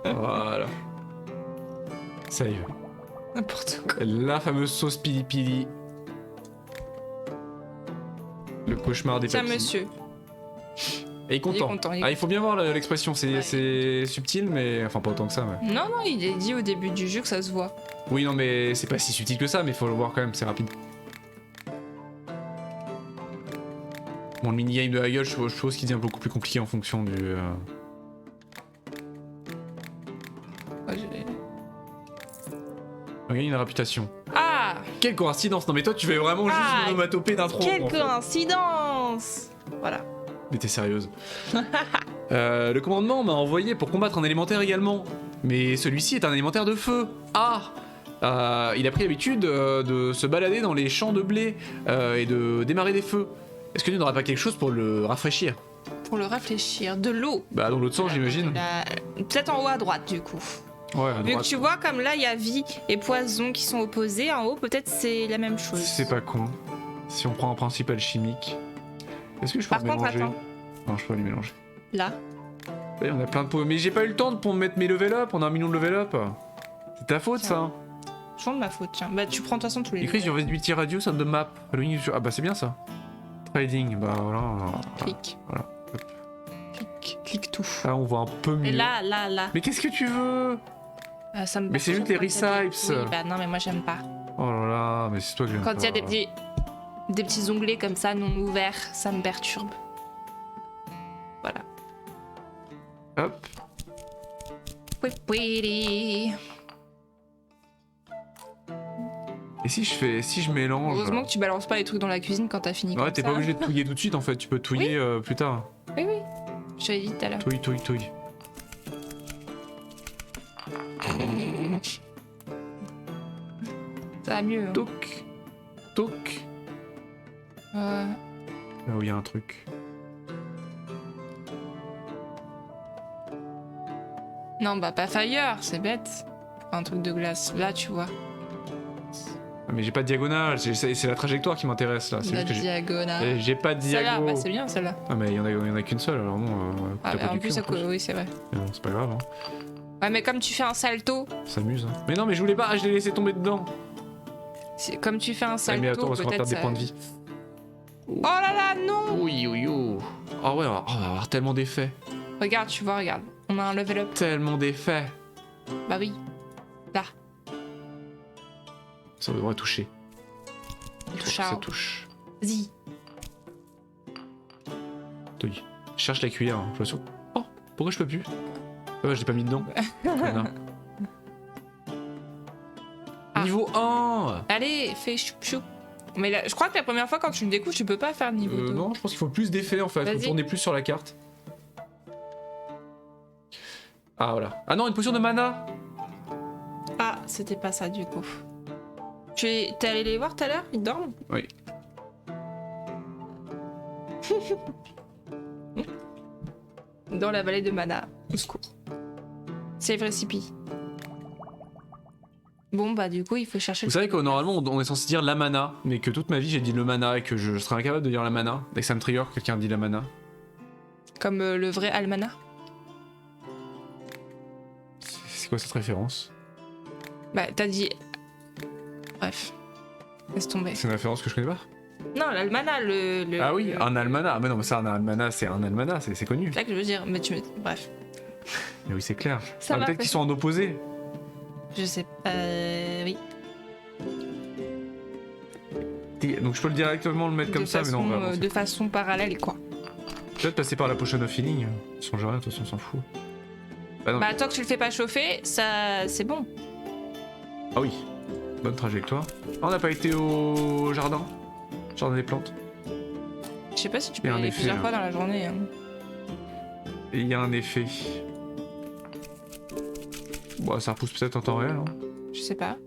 Voilà. Save. N'importe quoi. La fameuse sauce pili pili. Le cauchemar des Tiens, papilles. monsieur. Et il est content. Il est content, il est Ah, il faut bien voir l'expression, c'est Ouais. c'est subtil, mais. Enfin, pas autant que ça, ouais. Non, non, il est dit au début du jeu que ça se voit. Oui, non, mais c'est pas si subtil que ça, mais il faut le voir quand même, c'est rapide. Bon, le mini-game de la gueule, je trouve qu'il devient beaucoup plus compliqué en fonction du. Ouais, j'ai- On gagne une réputation. Ah, Quelle coïncidence! Non, mais toi, tu fais vraiment juste Ah, une onomatopée d'intro. quelle en fait. coïncidence! Voilà. Mais t'es sérieuse. Le commandement m'a envoyé pour combattre un élémentaire également. Mais celui-ci est un élémentaire de feu. Ah! Il a pris l'habitude de se balader dans les champs de blé et de démarrer des feux. Est-ce que tu n'auras pas quelque chose pour le rafraîchir? Pour le réfléchir. De l'eau. Bah, dans l'autre sens, j'imagine. Peut-être en haut à droite, du coup. Ouais, à Vu que droite. tu vois, comme là, il y a vie et poison qui sont opposés, en haut, peut-être c'est la même chose. C'est pas con. Si on prend un principe alchimique. Est-ce que je peux Par les contre, mélanger? attends. Non, je peux pas les mélanger. Là. Ouais, on a plein de pots. Mais j'ai pas eu le temps pour me mettre mes level up. On a un million de level up. C'est ta faute, Tiens. ça. Toujours de ma faute, tiens. Bah, tu prends de toute façon tous les Écrit sur Visibility Radius on the map. Ah bah c'est bien ça. Trading, bah voilà. Clic. Voilà. Clique tout. Là on voit un peu mieux. Et là. Mais qu'est-ce que tu veux? Ça me Mais c'est juste les recipes. Oui, bah non, mais moi j'aime pas. Oh là là, mais c'est toi que j'aime Quand il y a pas. des petits onglets comme ça, non ouverts, ça me perturbe. Voilà. Hop. Pouipouiri. Et si je mélange. Heureusement que tu balances pas les trucs dans la cuisine quand t'as fini. Ouais, comme t'es ça. pas obligé de touiller tout de suite en fait, tu peux touiller plus tard. Oui, oui. Je t'avais dit tout à l'heure. Touille. Ça va mieux. Hein. Toc. Là où il y a un truc. Non, bah pas Fire, c'est bête. Un truc de glace. Là, tu vois. Ah, mais j'ai pas de diagonale, c'est la trajectoire qui m'intéresse là. C'est La juste que diagonale. j'ai pas de Celle-là, diago. bah c'est bien celle-là. Ah mais il y en a qu'une seule alors bon. Ah, t'as bah, pas en du plus, cul, oui, c'est vrai. Mais bon, c'est pas grave. Hein. Ouais, mais comme tu fais un salto, On s'amuse. Hein. Mais non, mais je voulais pas, je l'ai laissé tomber dedans. comme tu fais un Ah, salto, mais attends, parce qu'on va peut-être perdre des ça... points de vie. Oh là là, non! Oui. Ah ouais, on va avoir tellement d'effets. Regarde, tu vois, regarde. On a un level up. Tellement d'effets. Bah oui. Là. Ça devrait toucher. Touche Ça à... touche. Vas-y. Je cherche la cuillère, hein, je vois sûr. Oh, pourquoi je peux plus? Ouais, je l'ai pas mis dedans. Voilà. Ah. Niveau 1. Allez, fais choup choup. Mais là, je crois que la première fois quand tu le découvres, tu peux pas faire niveau 2. Non, je pense qu'il faut plus d'effets en fait. Il faut Vas-y. tourner plus sur la carte. Ah voilà. Ah non, une potion de mana. Ah, c'était pas ça du coup. T'es allé les voir tout à l'heure? Ils dorment? Oui. Dans la vallée de mana. Au secours. Save recipe. Bon bah du coup il faut chercher Vous savez que normalement on est censé dire la mana, mais que toute ma vie j'ai dit le mana et que je serais incapable de dire la mana. Dès que ça me trigger, quelqu'un dit la mana. Comme le vrai almanach. C'est quoi cette référence? Bah t'as dit... Bref. Laisse tomber. C'est une référence que je connais pas. Non, l'almanach, le... Ah oui, un almanach. Ah mais non, mais ça, un almanach, c'est un almanach, c'est connu. C'est ça que je veux dire, mais tu me... Bref. Mais oui, c'est clair. Ça Ah, m'a peut-être fait- qu'ils sont en opposé. Je sais... Oui. Donc je peux directement le mettre comme ça, mais non, on va avancer. De façon parallèle, quoi. Peut-être passer par la potion of healing. Ils sont rien, de toute façon, on s'en fout. Bah non. Bah tant que tu le fais pas chauffer, ça... c'est bon. Ah oui, bonne trajectoire. Ah, on n'a pas été au jardin des plantes. Je sais pas si tu Il y peux a y un aller effet, plusieurs là. fois dans la journée. Hein. Et il y a un effet. Bon, ça repousse peut-être en temps réel. Hein. Je sais pas.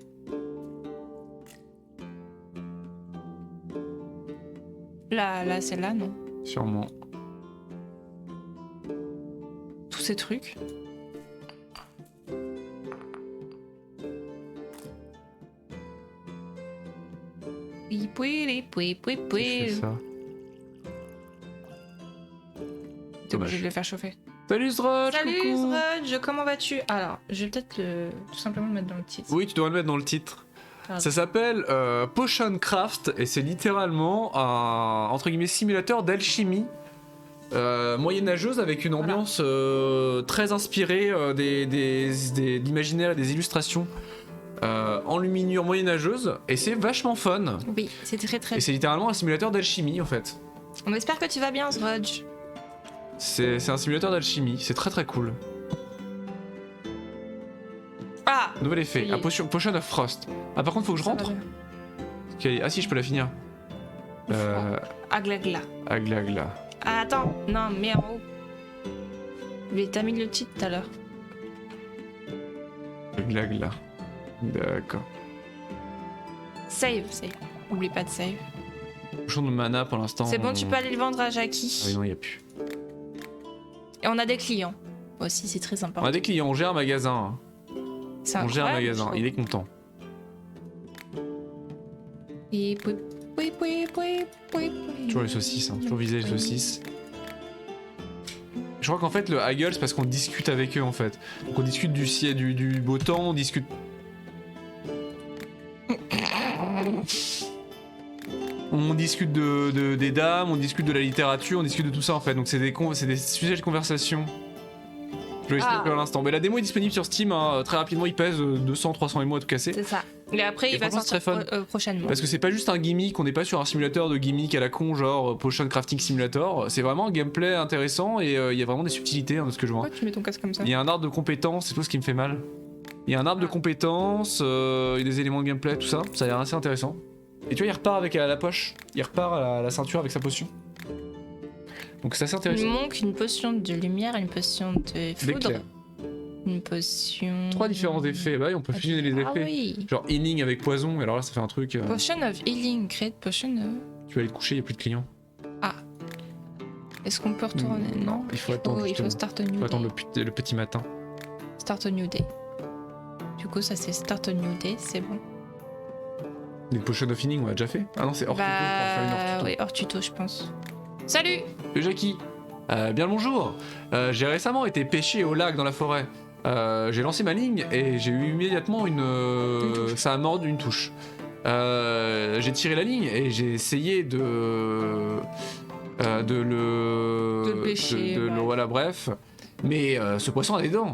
Là, celle-là, non. Sûrement. Tous ces trucs. Je fais ça. T'es obligé Dommage. de le faire chauffer. Salut Zroch, Salut coucou. Zroch, comment vas-tu? Alors, je vais peut-être tout simplement le mettre dans le titre. Oui, tu dois le mettre dans le titre. Pardon. Ça s'appelle Potion Craft et c'est littéralement un entre guillemets simulateur d'alchimie moyenâgeuse avec une Voilà. ambiance très inspirée d'imaginaire et des illustrations enluminure moyenâgeuse et c'est vachement fun. Oui, c'est très très Et c'est littéralement un simulateur d'alchimie en fait. On espère que tu vas bien, Zroch. C'est un simulateur d'alchimie, c'est très très cool. Ah, Nouvel effet, Ça y est. Potion of Frost. Ah par contre faut que je ça va rentre. bien. Ok, ah si je peux la finir. Aglagla. Aglagla. Ah, attends, non, mais en haut. Mais t'as mis le titre tout à l'heure. Aglagla. D'accord. Save. Oublie pas de save. Potion de mana pour l'instant. C'est bon, tu peux aller le vendre à Jackie. Ah oui, non, il n'y a plus. Et on a des clients. Aussi, c'est très On important. a des clients, on gère un magasin. C'est On gère un incroyable, magasin, je il est content. Et poui, poui, poui, poui, poui, poui. Toujours les saucisses, hein. Toujours viser les saucisses. Je crois qu'en fait, le haggle, c'est parce qu'on discute avec eux en fait. Donc on discute du ciel, du beau temps, on discute. On discute des dames, on discute de la littérature, on discute de tout ça en fait. Donc c'est des sujets de conversation. Je vais expliquer à l'instant. Mais la démo est disponible sur Steam, hein. Très rapidement, il pèse 200, 300 MO à tout casser. C'est ça. Et après, Et il va franchement, c'est sortir très fun. prochainement. Parce que c'est pas juste un gimmick, on n'est pas sur un simulateur de gimmick à la con, genre Potion Crafting Simulator. C'est vraiment un gameplay intéressant et il y a vraiment des subtilités hein, de ce que je vois. Pourquoi tu mets ton casque comme ça? Il y a un arbre de compétences, c'est tout ce qui me fait mal. Il y a un arbre de compétences, il y a des éléments de gameplay, tout ça. Ça a l'air assez intéressant. Et tu vois, il repart avec la poche, il repart à la ceinture avec sa potion. Donc c'est assez Il intéressant. manque une potion de lumière, une potion de foudre, D'éclair. une potion... 3 différents effets, bah oui, on peut fusionner les effets. Ah oui. Genre healing avec poison, et alors là ça fait un truc. Potion of healing, create potion of... Tu vas aller te coucher, il n'y a plus de clients. Est-ce qu'on peut retourner? Non. il faut attendre. Il faut justement. start a Il new faut day. attendre le petit matin. Start a new day. Du coup, ça c'est start a new day, c'est bon. Les potions of healing, on l'a déjà fait. Ah non, c'est hors tuto, faut en faire une hors tuto. oui, hors tuto, je pense. Salut. Le Jackie, bien le bonjour. J'ai récemment été pêcher au lac dans la forêt. J'ai lancé ma ligne et j'ai eu immédiatement Une touche. ça a mordu une touche. J'ai tiré la ligne et j'ai essayé de le De le pêcher, ouais. voilà, bref. Mais ce poisson a des dents.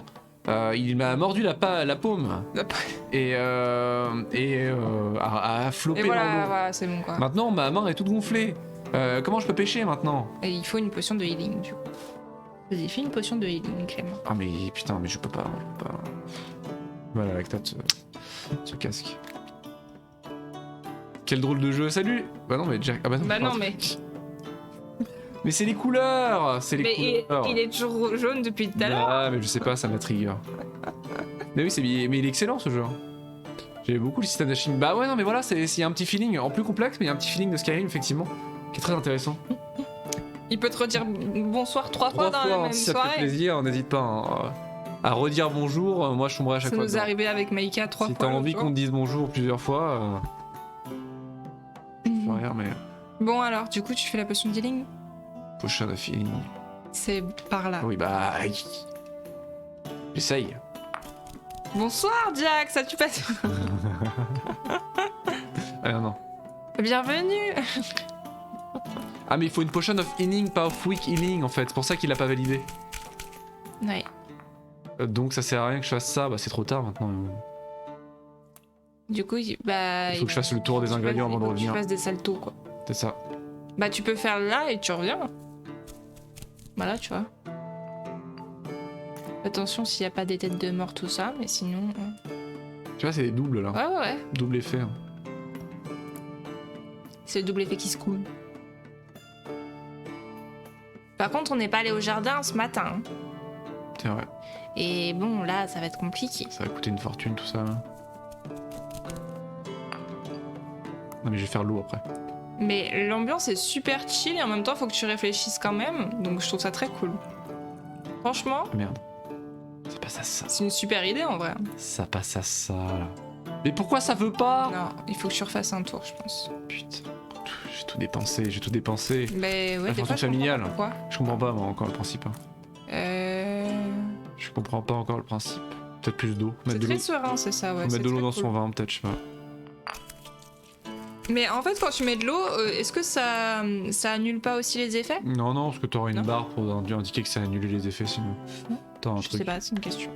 Il m'a mordu la paume et a flopé Et dans voilà, l'eau. voilà, c'est bon quoi. Maintenant, ma main est toute gonflée. Comment je peux pêcher maintenant? Et il faut une potion de healing du coup. Vas-y, fais une potion de healing, Clément. Ah mais putain, mais je peux pas. Voilà, avec ce casque. Quel drôle de jeu, salut. Bah non mais Jack... Ah bah non, Bah non, mais... Mais c'est les couleurs. C'est les Mais couleurs. il est toujours jaune depuis tout à l'heure. Ah mais je sais pas, ça m'a trigger. Mais oui, mais il est excellent ce jeu. J'aime beaucoup le système d'alchimie. Bah ouais non mais voilà, il y a un petit feeling, en plus complexe, mais il y a un petit feeling de Skyrim effectivement, qui est très intéressant. Il peut te redire bonsoir 3 fois dans la même si ça te fait soirée. plaisir, n'hésite pas hein, à redire bonjour, moi je tomberai à chaque Ça fois. nous est arrivé avec Maïka 3 Si fois. t'as envie l'autre qu'on te dise bonjour plusieurs fois, je fais rien mais... jour. Bon alors, du coup, tu fais la potion de healing. Potion of healing. C'est par là. Oui bah... J'essaye. Bonsoir Jack, ça tu passes. Ah non. Bienvenue. Ah mais il faut une potion of healing, pas of weak healing en fait, c'est pour ça qu'il l'a pas validé. Ouais. Donc ça sert à rien que je fasse ça, bah c'est trop tard maintenant. Du coup, bah... Il faut que je fasse le tour des ingrédients avant de revenir. Tu fasses des saltos quoi. C'est ça. Bah tu peux faire là et tu reviens. Voilà, tu vois. Attention s'il n'y a pas des têtes de mort, tout ça, mais sinon... Tu vois, c'est des doubles là. Ouais. Double effet. Hein. C'est le double effet qui se coule. Par contre, on n'est pas allé au jardin ce matin. Hein. C'est vrai. Et bon, là, ça va être compliqué. Ça va coûter une fortune tout ça. Là. Non mais je vais faire l'eau après. Mais l'ambiance est super chill et en même temps, faut que tu réfléchisses quand même. Donc je trouve ça très cool. Franchement, Ah, merde. Ça passe à ça. c'est une super idée en vrai. Ça passe à ça là. Mais pourquoi ça veut pas? Non, il faut que tu refasses un tour, je pense. Putain. J'ai tout dépensé, j'ai tout dépensé. Mais ouais, La des fois, fonction je comprends familiale. pas pourquoi. Je comprends pas moi encore le principe. Hein. Euh... Je comprends pas encore le principe. Peut-être plus d'eau. C'est Mettre de très l'eau. serein, c'est ça, ouais. Faut c'est mettre de l'eau très dans cool. son vin peut-être, je sais pas. Mais en fait, quand tu mets de l'eau, est-ce que ça annule pas aussi les effets? Non, non, parce que t'auras une Non. barre pour indiquer que ça annule les effets sinon. Non. T'as un Je sais truc. pas, c'est une question.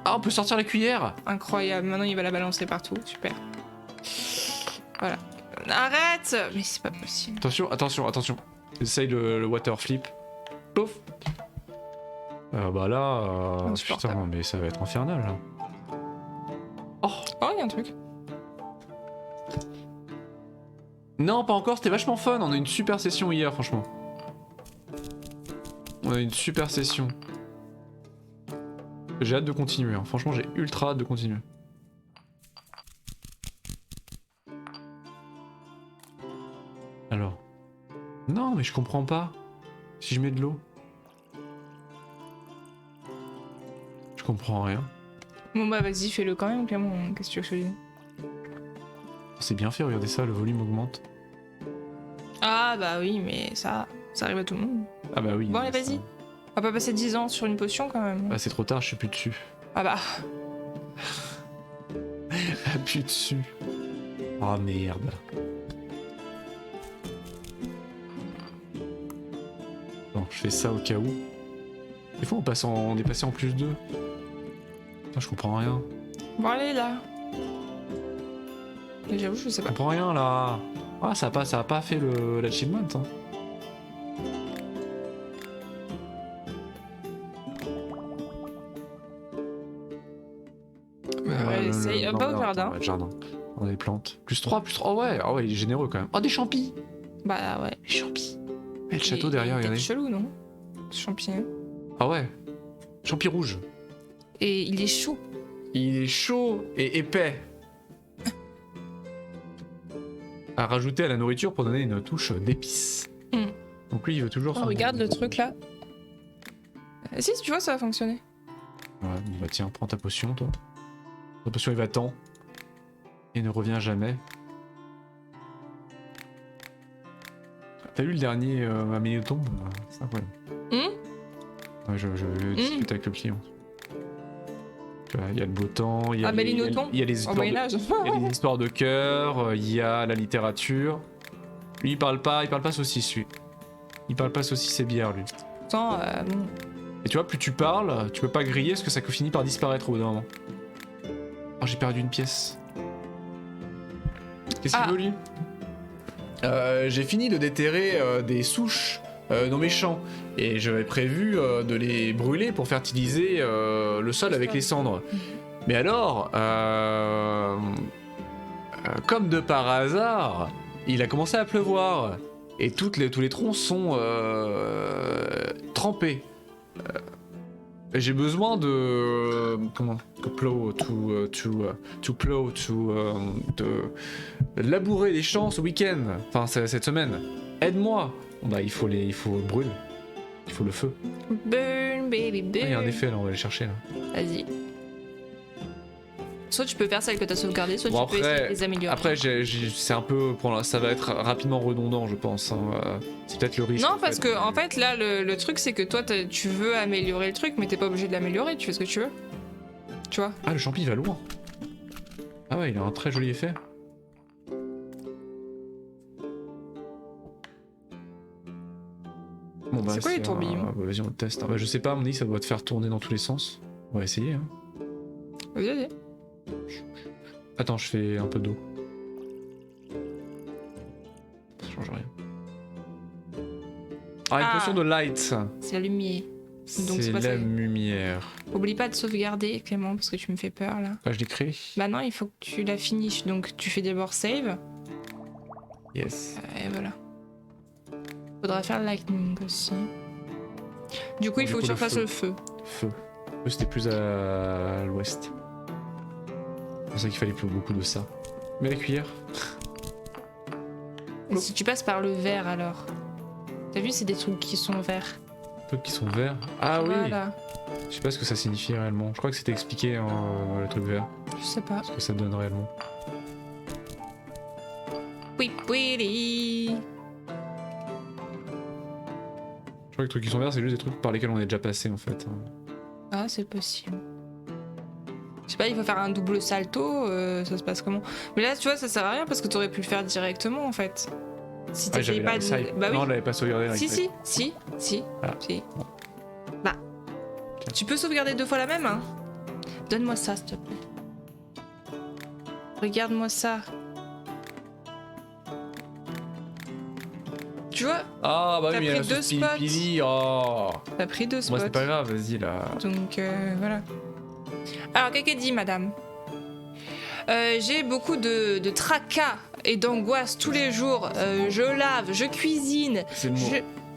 Ah, on peut sortir la cuillère. Incroyable, maintenant il va la balancer partout, super. Voilà. Arrête! Mais c'est pas possible. Attention, attention, attention. Essaye le water flip. Pouf. Bah là, Insupportable. putain, mais ça va être infernal là. Oh. Oh, il y a un truc. Non, pas encore, c'était vachement fun. On a eu une super session hier, franchement. On a eu une super session. J'ai hâte de continuer, hein. Franchement, j'ai ultra hâte de continuer. Alors. Non, mais je comprends pas. Si je mets de l'eau. Je comprends rien. Bon bah vas-y, fais-le quand même, Clément. Qu'est-ce que tu veux que je te dise? C'est bien fait, regardez ça, le volume augmente. Ah bah oui, mais ça arrive à tout le monde. Ah bah oui. Bon, allez, ça- vas-y. On va pas passer 10 ans sur une potion quand même. Ah, c'est trop tard, je suis plus dessus. Ah bah. Plus dessus. Oh merde. Bon, je fais ça au cas où. Des fois on est passé en plus 2. Putain, je comprends rien. Bon allez là. Mais j'avoue, je sais Je pas. comprends rien là. Ah, ça a pas fait l'achievement. Hein. Ouais, essaye. non, Pas au non, jardin. attends, ouais, jardin. On a des plantes. Plus 3. Oh ouais, ah ouais, il est généreux quand même. Oh, des champis. Bah ouais. Les champis. Et le château Il- derrière, il est regardez. chelou, non? Ce champignon. Ah ouais. Champi rouge. Et il est chaud. Il est chaud et épais. À rajouter à la nourriture pour donner une touche d'épices. Mm. Donc lui, il veut toujours. Oh, son- regarde le truc là. Si, tu vois, ça va fonctionner. Ouais, bon, bah tiens, prends ta potion, toi. Ta potion, il va tant. Et ne revient jamais. T'as lu le dernier Aménéton? C'est incroyable. Ouais, je discute avec le client. Tu vois, il y a le beau temps, il y a, Aménéton il y a les Au histoires de... Moyen-Âge. Il y a les histoires de cœur, il y a la littérature. Lui, il parle pas saucisse, lui. Il parle pas saucisse et bière, lui. Pourtant, bon. Et tu vois, plus tu parles, tu peux pas griller parce que ça finit par disparaître au bout d'un moment. Oh, j'ai perdu une pièce. Qu'est-ce qu'il Ah. veut, lui? J'ai fini de déterrer des souches dans mes champs. Et j'avais prévu de les brûler pour fertiliser le sol avec les cendres. Mais alors, comme de par hasard, il a commencé à pleuvoir. Et tous les troncs sont trempés. J'ai besoin de de labourer les champs ce week-end, enfin cette semaine. Aide-moi. Bah il faut brûler, il faut le feu. Burn, baby, burn. Il y a un effet là, on va aller chercher là. Vas-y. Soit tu peux faire celle que t'as sauvegardée, soit Bon, tu peux essayer de les améliorer. Après c'est un peu, ça va être rapidement redondant je pense. Hein. C'est peut-être le risque. Non, parce que en fait là le truc c'est que toi tu veux améliorer le truc mais t'es pas obligé de l'améliorer, tu fais ce que tu veux. Tu vois. Ah le champi va loin. Ah ouais il a un très joli effet. Bon, bah, c'est quoi les tourbillons bah, vas-y on le teste. Bah, je sais pas, à mon avis ça doit te faire tourner dans tous les sens. On va essayer. Hein. Vas-y. Attends, je fais un peu d'eau. Ça change rien. Ah, une potion de light. C'est la lumière. Donc C'est pas la ça. lumière. Oublie pas de sauvegarder Clément parce que tu me fais peur là. Ah, je l'écris. Bah non, il faut que tu la finisses. Donc tu fais d'abord save. Yes. Et voilà. Faudra faire le lightning aussi. Du coup, il faut que tu refasses le feu. Feu. C'était plus à l'ouest. C'est pour ça qu'il fallait plus beaucoup de ça. Mais la cuillère. Et si tu passes par le vert alors. T'as vu, c'est des trucs qui sont verts. Trucs qui sont verts. Ah oui. Voilà. Je sais pas ce que ça signifie réellement. Je crois que c'était expliqué le truc vert. Je sais pas. Ce que ça donne réellement. Oui, oui. Je crois que les trucs qui sont verts, c'est juste des trucs par lesquels on est déjà passé en fait. Ah, c'est possible. Je sais pas, il faut faire un double salto, ça se passe comment? Mais là, tu vois, ça sert à rien parce que t'aurais pu le faire directement en fait. Si Ah, t'essayais pas de. Bah oui. Non, on l'avait pas sauvegardé. la Si, save. si. Ah. Si. Bah. Tu peux sauvegarder 2 fois la même, hein? Donne-moi ça, s'il te plaît. Regarde-moi ça. Tu vois? Ah bah T'as oui, mais pris 2 spots. Pili, oh. T'as pris 2 spots. Moi c'est pas grave, vas-y là. Donc voilà. Alors, qu'est-ce qu'elle dit, madame? J'ai beaucoup de tracas et d'angoisse tous les jours. Je lave, je cuisine, C'est le mot.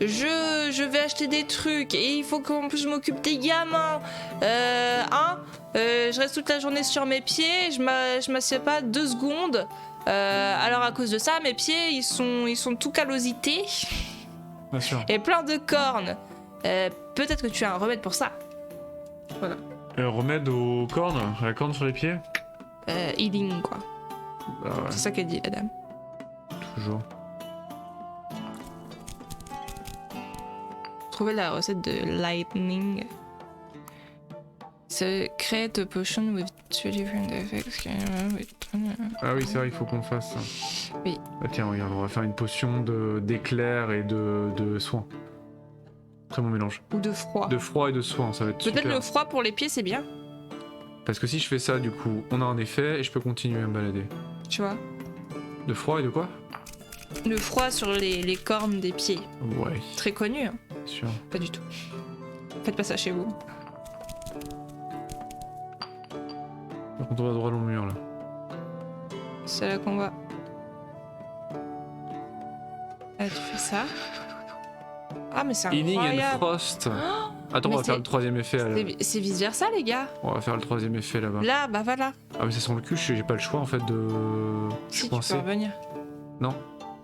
je vais acheter des trucs et il faut qu'en plus je m'occupe des gamins. Je reste toute la journée sur mes pieds, je m'assieds pas 2 secondes. Alors à cause de ça, mes pieds ils sont tout callosités Bien sûr. et plein de cornes. Peut-être que tu as un remède pour ça. Voilà. Remède aux cornes, à la corne sur les pieds. Healing quoi. Bah ouais, C'est ça qu'elle dit la dame. toujours. Trouver la recette de lightning. So, create a potion with 2 different effects. Ah oui, c'est vrai, il faut qu'on fasse ça. Oui. Ah tiens, regarde, on va faire une potion d'éclair et de soin. Très bon mélange. Ou de froid. De froid et de soin, ça va être Peut-être super. le froid pour les pieds, c'est bien. Parce que si je fais ça, du coup, on a un effet et je peux continuer à me balader. Tu vois. De froid et de quoi? Le froid sur les cornes des pieds. Ouais, Très connu, hein. sûr. Pas du tout. Faites pas ça chez vous. Par contre, on va droit dans le mur là. C'est là qu'on va. Ah, tu fais ça. Ah, mais c'est Healing and incroyable. Frost. Attends, mais on va faire c'est- le troisième effet. C'est vice versa, les gars. On va faire le troisième effet là-bas. Là, bah voilà. Ah mais ça sent le cul, j'ai pas le choix en fait de... Je suis Si, tu coincé. peux revenir. Non.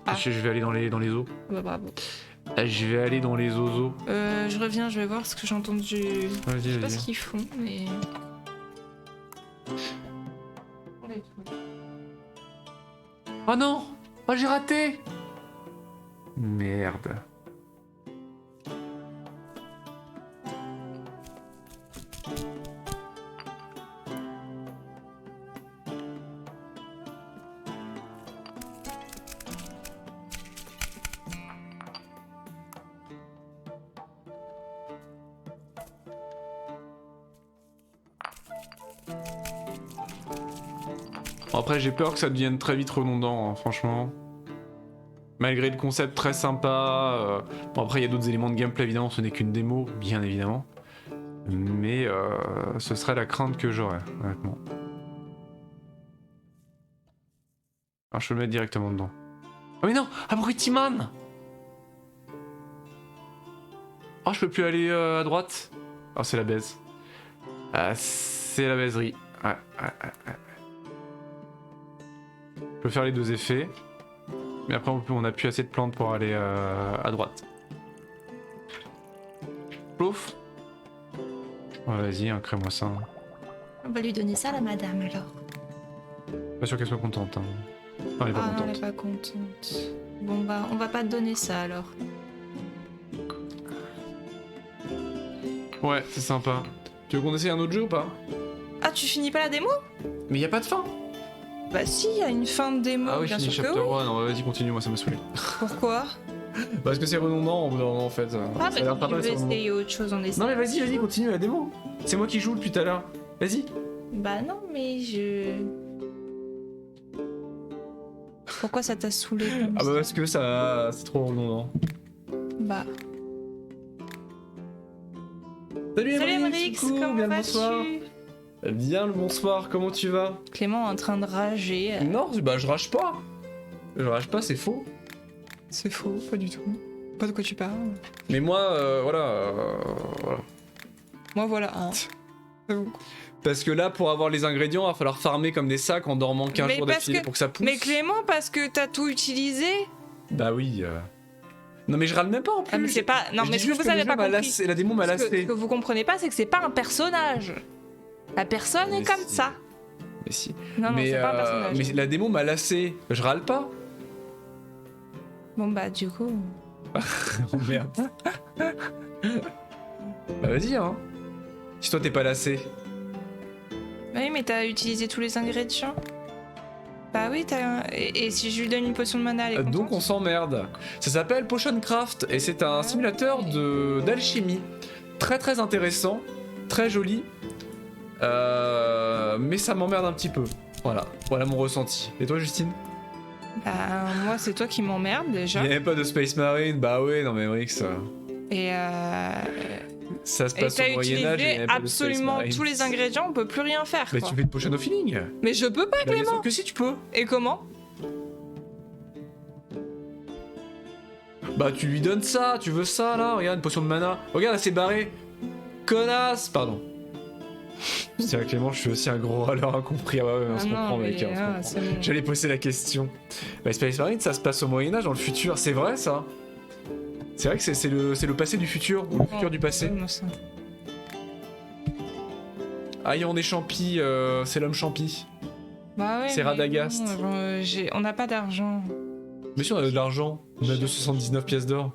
Ah. Je vais aller dans les eaux. Bah bravo. Je vais aller dans les oiseaux. Je reviens, je vais voir ce que j'ai entendu. Je Vas-y, sais pas vas-y. ce qu'ils font, mais. Oh non! Oh j'ai raté! Merde. Bon, après j'ai peur que ça devienne très vite redondant, hein, franchement. Malgré le concept très sympa, bon après il y a d'autres éléments de gameplay évidemment, ce n'est qu'une démo, bien évidemment. Mais ce serait la crainte que j'aurais, honnêtement. Alors je peux le mettre directement dedans. Oh mais non, abruti-man! Oh je peux plus aller à droite. Oh c'est la baise. C'est la baiserie. Ouais. Je peux faire les deux effets. Mais après on a plus assez de plantes pour aller à droite. Plouf. Ouais, vas-y, hein, crée-moi ça. On va lui donner ça à la madame alors. Pas sûr qu'elle soit contente. Hein. Non, elle est pas Ah, contente. elle est pas contente. Bon bah, on va pas te donner ça alors. Ouais, c'est sympa. Tu veux qu'on essaye un autre jeu ou pas? Ah, tu finis pas la démo? Mais y a pas de fin. Bah si, il y a une fin de démo, Ah oui, bien fini sûr chapter que oui. 1. Non, vas-y, continue, moi ça m'a saoulé. Pourquoi? Parce que c'est redondant au bout d'un moment en fait. Ah, Ça a l'air pas bah mal, tu c'est veux redondant. essayer autre chose, on essaie. Non mais vas-y, continue la démo. C'est moi qui joue depuis tout à l'heure. Vas-y. Bah non, mais je... Pourquoi ça t'a saoulé comme Ah bah ça? parce que ça, c'est trop redondant. Bah... Salut Salut Emmerich, Emmerich, coucou, comment bien le bonsoir. vas-tu? Bien le bonsoir, comment tu vas? Clément en train de rager. Non, bah je rage pas. Je rage pas, c'est faux. C'est faux, pas du tout. Pas de quoi tu parles. Mais moi, voilà. Moi voilà, hein. Parce que là, pour avoir les ingrédients, il va falloir farmer comme des sacs en dormant 15 Mais jours parce d'affilée que- pour que ça pousse. Mais Clément, parce que t'as tout utilisé. Bah oui. Non mais je râle même pas en plus. Ah mais c'est pas... Non Je mais dis ce que juste vous avez le jeu pas m'a compris. lassé, la démo m'a Ce lassé. que vous comprenez pas, c'est que c'est pas un personnage. La personne Mais est comme si. ça. Mais si. Non, non, mais, c'est pas un personnage. mais la démo m'a lassé. Je râle pas. Bon bah du coup... Oh merde. Bah vas-y hein. Si toi t'es pas lassé. Bah oui, mais t'as utilisé tous les ingrédients. Bah oui, t'as... Et si je lui donne une potion de mana, elle est Donc contente. on s'emmerde. Ça s'appelle Potion Craft et c'est un simulateur d'alchimie. Très très intéressant. Très joli. Mais ça m'emmerde un petit peu. Voilà mon ressenti. Et toi Justine? Bah moi, c'est toi qui m'emmerde déjà. Il n'y avait pas de Space Marine? Bah ouais, non mais Rix. Et Ça se et passe t'as au Moyen-Âge. il y avait utilisé pas de Space absolument Marine. tous les ingrédients, on peut plus rien faire. Mais quoi. tu fais de Potion of Healing. Mais je peux pas, Bah, bien Clément. sûr que si tu peux. Et comment? Bah tu lui donnes ça, tu veux ça là, regarde une potion de mana. Regarde, elle s'est barrée. Connasse, pardon. Tiens Clément, je suis aussi un gros râleur incompris. Ah ouais, on se comprend mec. On se comprend. c'est bon. J'allais poser la question. Bah Space Marine, ça se passe au Moyen-Âge, dans le futur, c'est vrai ça? C'est vrai que c'est le passé du futur, ou le futur du passé. Ouais, moi, ça. Ah, on est champi, c'est l'homme champi. Bah ouais, C'est mais Radagast. bon, on n'a pas d'argent. Mais si on a de l'argent, on a 279 pièces d'or.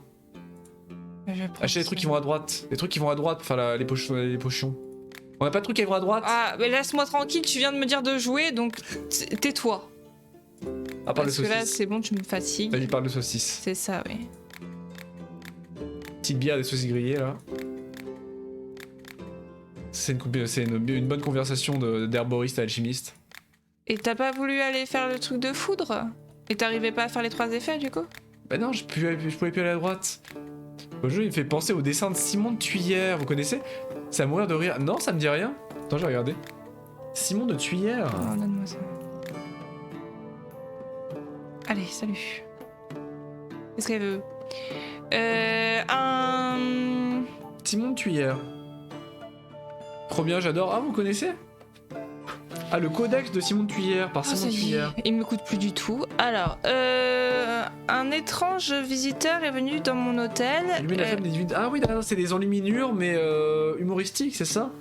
Je vais prendre Achetez les ça. trucs qui vont à droite. Les trucs qui vont à droite pour faire les potions. On a pas de trucs qui vont à droite? Ah, mais laisse-moi tranquille, tu viens de me dire de jouer, donc tais-toi. À part le Parce que là, saucisse. c'est bon, tu me fatigues. Vas-y, parle de saucisse. C'est ça, oui. Petite bière des saucisses grillées là. C'est une bonne conversation d'herboriste à alchimiste. Et t'as pas voulu aller faire le truc de foudre? Et t'arrivais pas à faire les 3 effets, du coup? Bah non, je pouvais plus aller à droite. Le jeu il me fait penser au dessin de Simon de Tuyère, vous connaissez? C'est à mourir de rire. Non, ça me dit rien. Attends, je vais regarder. Simon de Tuyère. Oh, donne-moi ça. Allez, salut. Qu'est-ce qu'elle veut? Un... Simon de Tuyère. Trop bien, j'adore. Ah, vous connaissez? Ah, le codex de Simon de Tuyère par Ah, Simon ça de y est, Tuyère. il me coûte plus du tout. Alors, un étrange visiteur est venu dans mon hôtel. Allumer la flamme des divinités. Ah oui, d'accord, c'est des enluminures, mais humoristiques, c'est ça?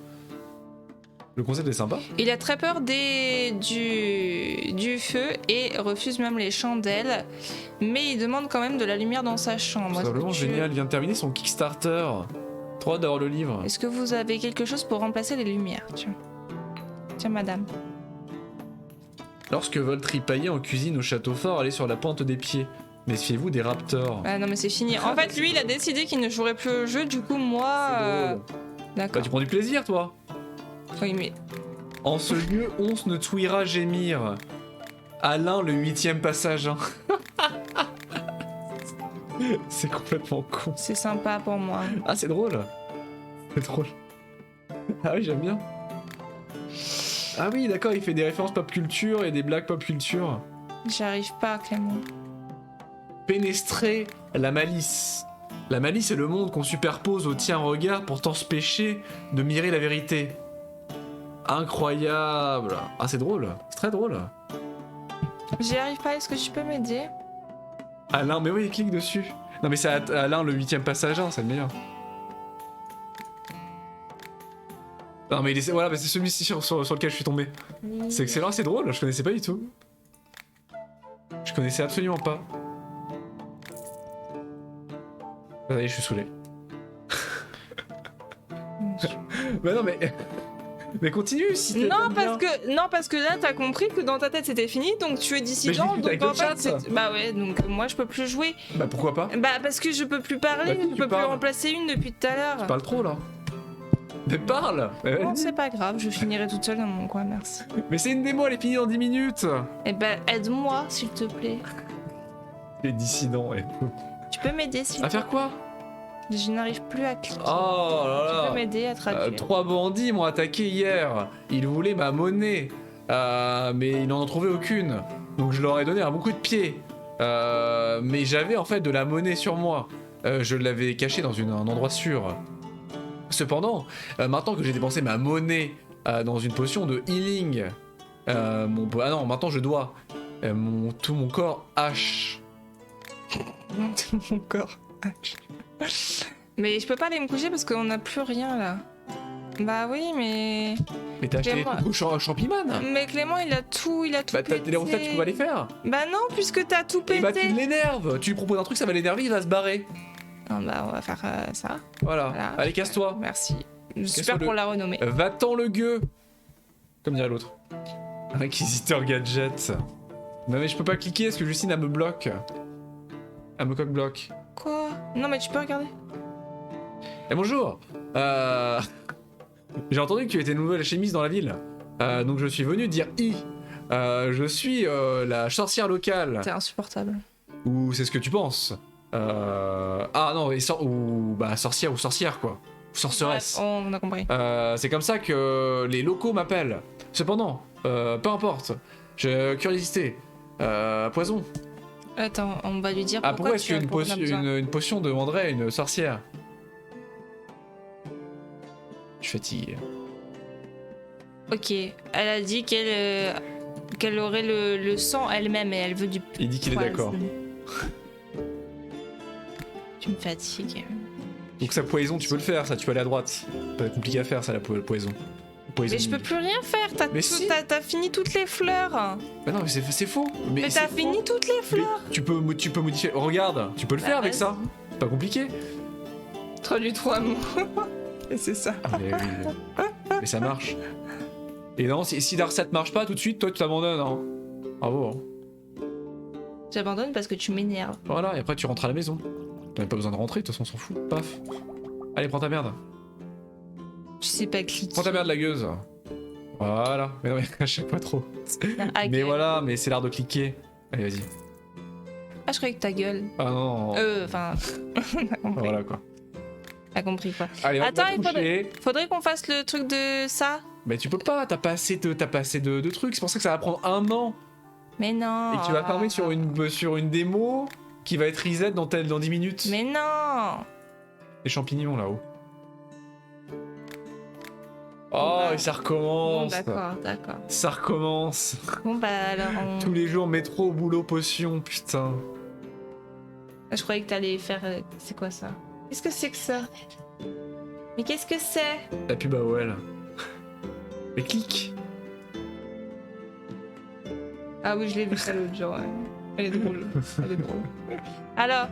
Le concept est sympa. Il a très peur du feu et refuse même les chandelles, mais il demande quand même de la lumière dans sa chambre. C'est vraiment génial, il vient de terminer son Kickstarter. Trop hâte d'avoir le livre. Est-ce que vous avez quelque chose pour remplacer les lumières? Tiens, madame. Lorsque veulent tripailler en cuisine au château fort, allez sur la pointe des pieds. Méfiez-vous des raptors. Ah non, mais c'est fini. En fait, lui, il a décidé qu'il ne jouerait plus au jeu, du coup, moi... C'est drôle. D'accord. Bah, tu prends du plaisir, toi. Oui, mais... En ce lieu, on ne t'ouïra gémir. Alain, le 8ème passage. Hein. C'est complètement con. C'est sympa pour moi. Ah, c'est drôle. C'est drôle. Ah oui, j'aime bien. Ah oui, d'accord, il fait des références pop culture et des blagues pop culture. J'arrive pas, Clément. Pénétrer la malice. La malice est le monde qu'on superpose au tien regard pour tant se pécher de mirer la vérité. Incroyable. Ah, c'est drôle. C'est très drôle. J'y arrive pas, est-ce que tu peux m'aider? Alain, mais oui, clique dessus. Non, mais c'est Alain, le 8ème passage, hein, c'est le meilleur. Non, mais voilà, mais c'est celui-ci sur lequel je suis tombé. C'est excellent, c'est drôle, je connaissais pas du tout. Je connaissais absolument pas. Ça y est, je suis saoulé. Bah non, mais. Mais continue si t'es Non bien. parce que là t'as compris que dans ta tête c'était fini donc tu es dissident Mais je discute donc avec en le fait chat. bah ouais donc moi je peux plus jouer. Bah pourquoi pas? Bah parce que je peux plus parler, Bah, je tu peux plus parles. remplacer une depuis tout à l'heure. Tu parles trop là. Mais parle. Non c'est pas grave, je finirai toute seule dans mon coin, merci. Mais c'est une démo, elle est finie en 10 minutes. Eh ben aide-moi s'il te plaît. Les dissidents, Tu peux m'aider s'il te À plaît? faire quoi? Je n'arrive plus à cliquer. Oh là Tu là. peux m'aider à traduire. 3 bandits m'ont attaqué hier. Ils voulaient ma monnaie. Mais ils n'en ont trouvé aucune. Donc je leur ai donné un bon coup de pied. Mais j'avais en fait de la monnaie sur moi. Je l'avais cachée dans un endroit sûr. Cependant, maintenant que j'ai dépensé ma monnaie dans une potion de healing, ah non, maintenant je dois tout mon corps H. Mon corps. Mais je peux pas aller me coucher parce qu'on n'a plus rien là. Bah oui mais... Mais t'as acheté des Clément- trucs au Champiman. Mais Clément il a tout Bah t'as pété. les recettes, tu peux pas les faire. Bah non puisque t'as tout Et bah pété. tu l'énerves. Tu lui proposes un truc, ça va l'énerver, il va se barrer. Non, bah on va faire ça. Voilà. Voilà. Allez, casse-toi. Merci. Super Casse-toi pour le- la renommer. Va-t'en le gueux. Comme dirait l'autre. Inquisiteur gadget. Non mais je peux pas cliquer parce que Justine elle me bloque. Elle me coque-bloque. Quoi? Non mais tu peux regarder. Eh bonjour. J'ai entendu que tu étais une nouvelle alchimiste dans la ville. Donc je suis venu dire je suis la sorcière locale. T'es insupportable. Ou c'est ce que tu penses. Ah non, ou bah sorcière ou sorcière quoi. Ou sorceresse. Bref, on a compris. C'est comme ça que les locaux m'appellent. Cependant, peu importe. J'ai curiosité. Poison. Attends, on va lui dire Ah pourquoi pourquoi est-ce qu'une pourquoi on a besoin. une potion demanderait une sorcière? Je suis fatigué. Ok, elle a dit qu'elle aurait le sang elle-même et elle veut du Il dit qu'il est poison. d'accord. Tu me fatigues. Donc ça poison, tu peux le faire, ça tu peux aller à droite. Pas compliqué à faire ça, la poison. Mais je peux plus rien faire, Mais si. t'as fini toutes les fleurs. Mais non, mais c'est faux. Mais c'est t'as faux. fini toutes les Mais fleurs. tu peux modifier. Regarde, tu peux le Bah, faire avec vas-y. ça. C'est pas compliqué. Traduis 3 mots. Et c'est ça. Ah, mais ça marche. Et non, si la recette marche pas tout de suite, toi tu t'abandonnes. Hein. Bravo. Hein. J'abandonne parce que tu m'énerves. Voilà, et après tu rentres à la maison. T'as même pas besoin de rentrer, de toute façon on s'en fout. Paf. Allez, prends ta merde. Tu sais pas cliquer. Prends ta merde, la gueuse. Voilà. Mais non, mais à chaque fois trop. Ah, Mais gueule. voilà, mais c'est l'art de cliquer. Allez, vas-y. Ah, je croyais que ta gueule. Ah non. Enfin. on a compris. Voilà quoi. T'as compris quoi. Allez, on Attends, va te il coucher. Faudrait qu'on fasse le truc de ça. Mais tu peux pas, t'as pas assez de trucs. C'est pour ça que ça va prendre 1 an. Mais non. Et que tu vas farmer sur une démo qui va être reset dans 10 minutes. Mais non. Les champignons là-haut. Oh, bah. et ça Bon, recommence. d'accord. Ça recommence. Bon, bah alors on... Tous les jours, métro, boulot, potion, putain. Je croyais que t'allais faire... C'est quoi ça? Qu'est-ce que c'est que ça? Mais qu'est-ce que c'est? La pub AOL. Mais clique. Ah oui, je l'ai vu ça l'autre jour. Ouais. Elle est drôle. Elle est drôle. Alors,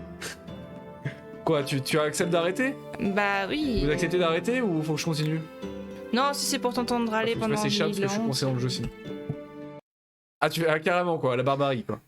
Quoi, tu acceptes d'arrêter? bah oui. Vous acceptez d'arrêter ou faut que je continue? Non, si c'est pour t'entendre râler Faut que je pendant fasse les chats parce que je suis 1000 ans. coincé dans le jeu sinon. Ah, carrément quoi, la barbarie quoi.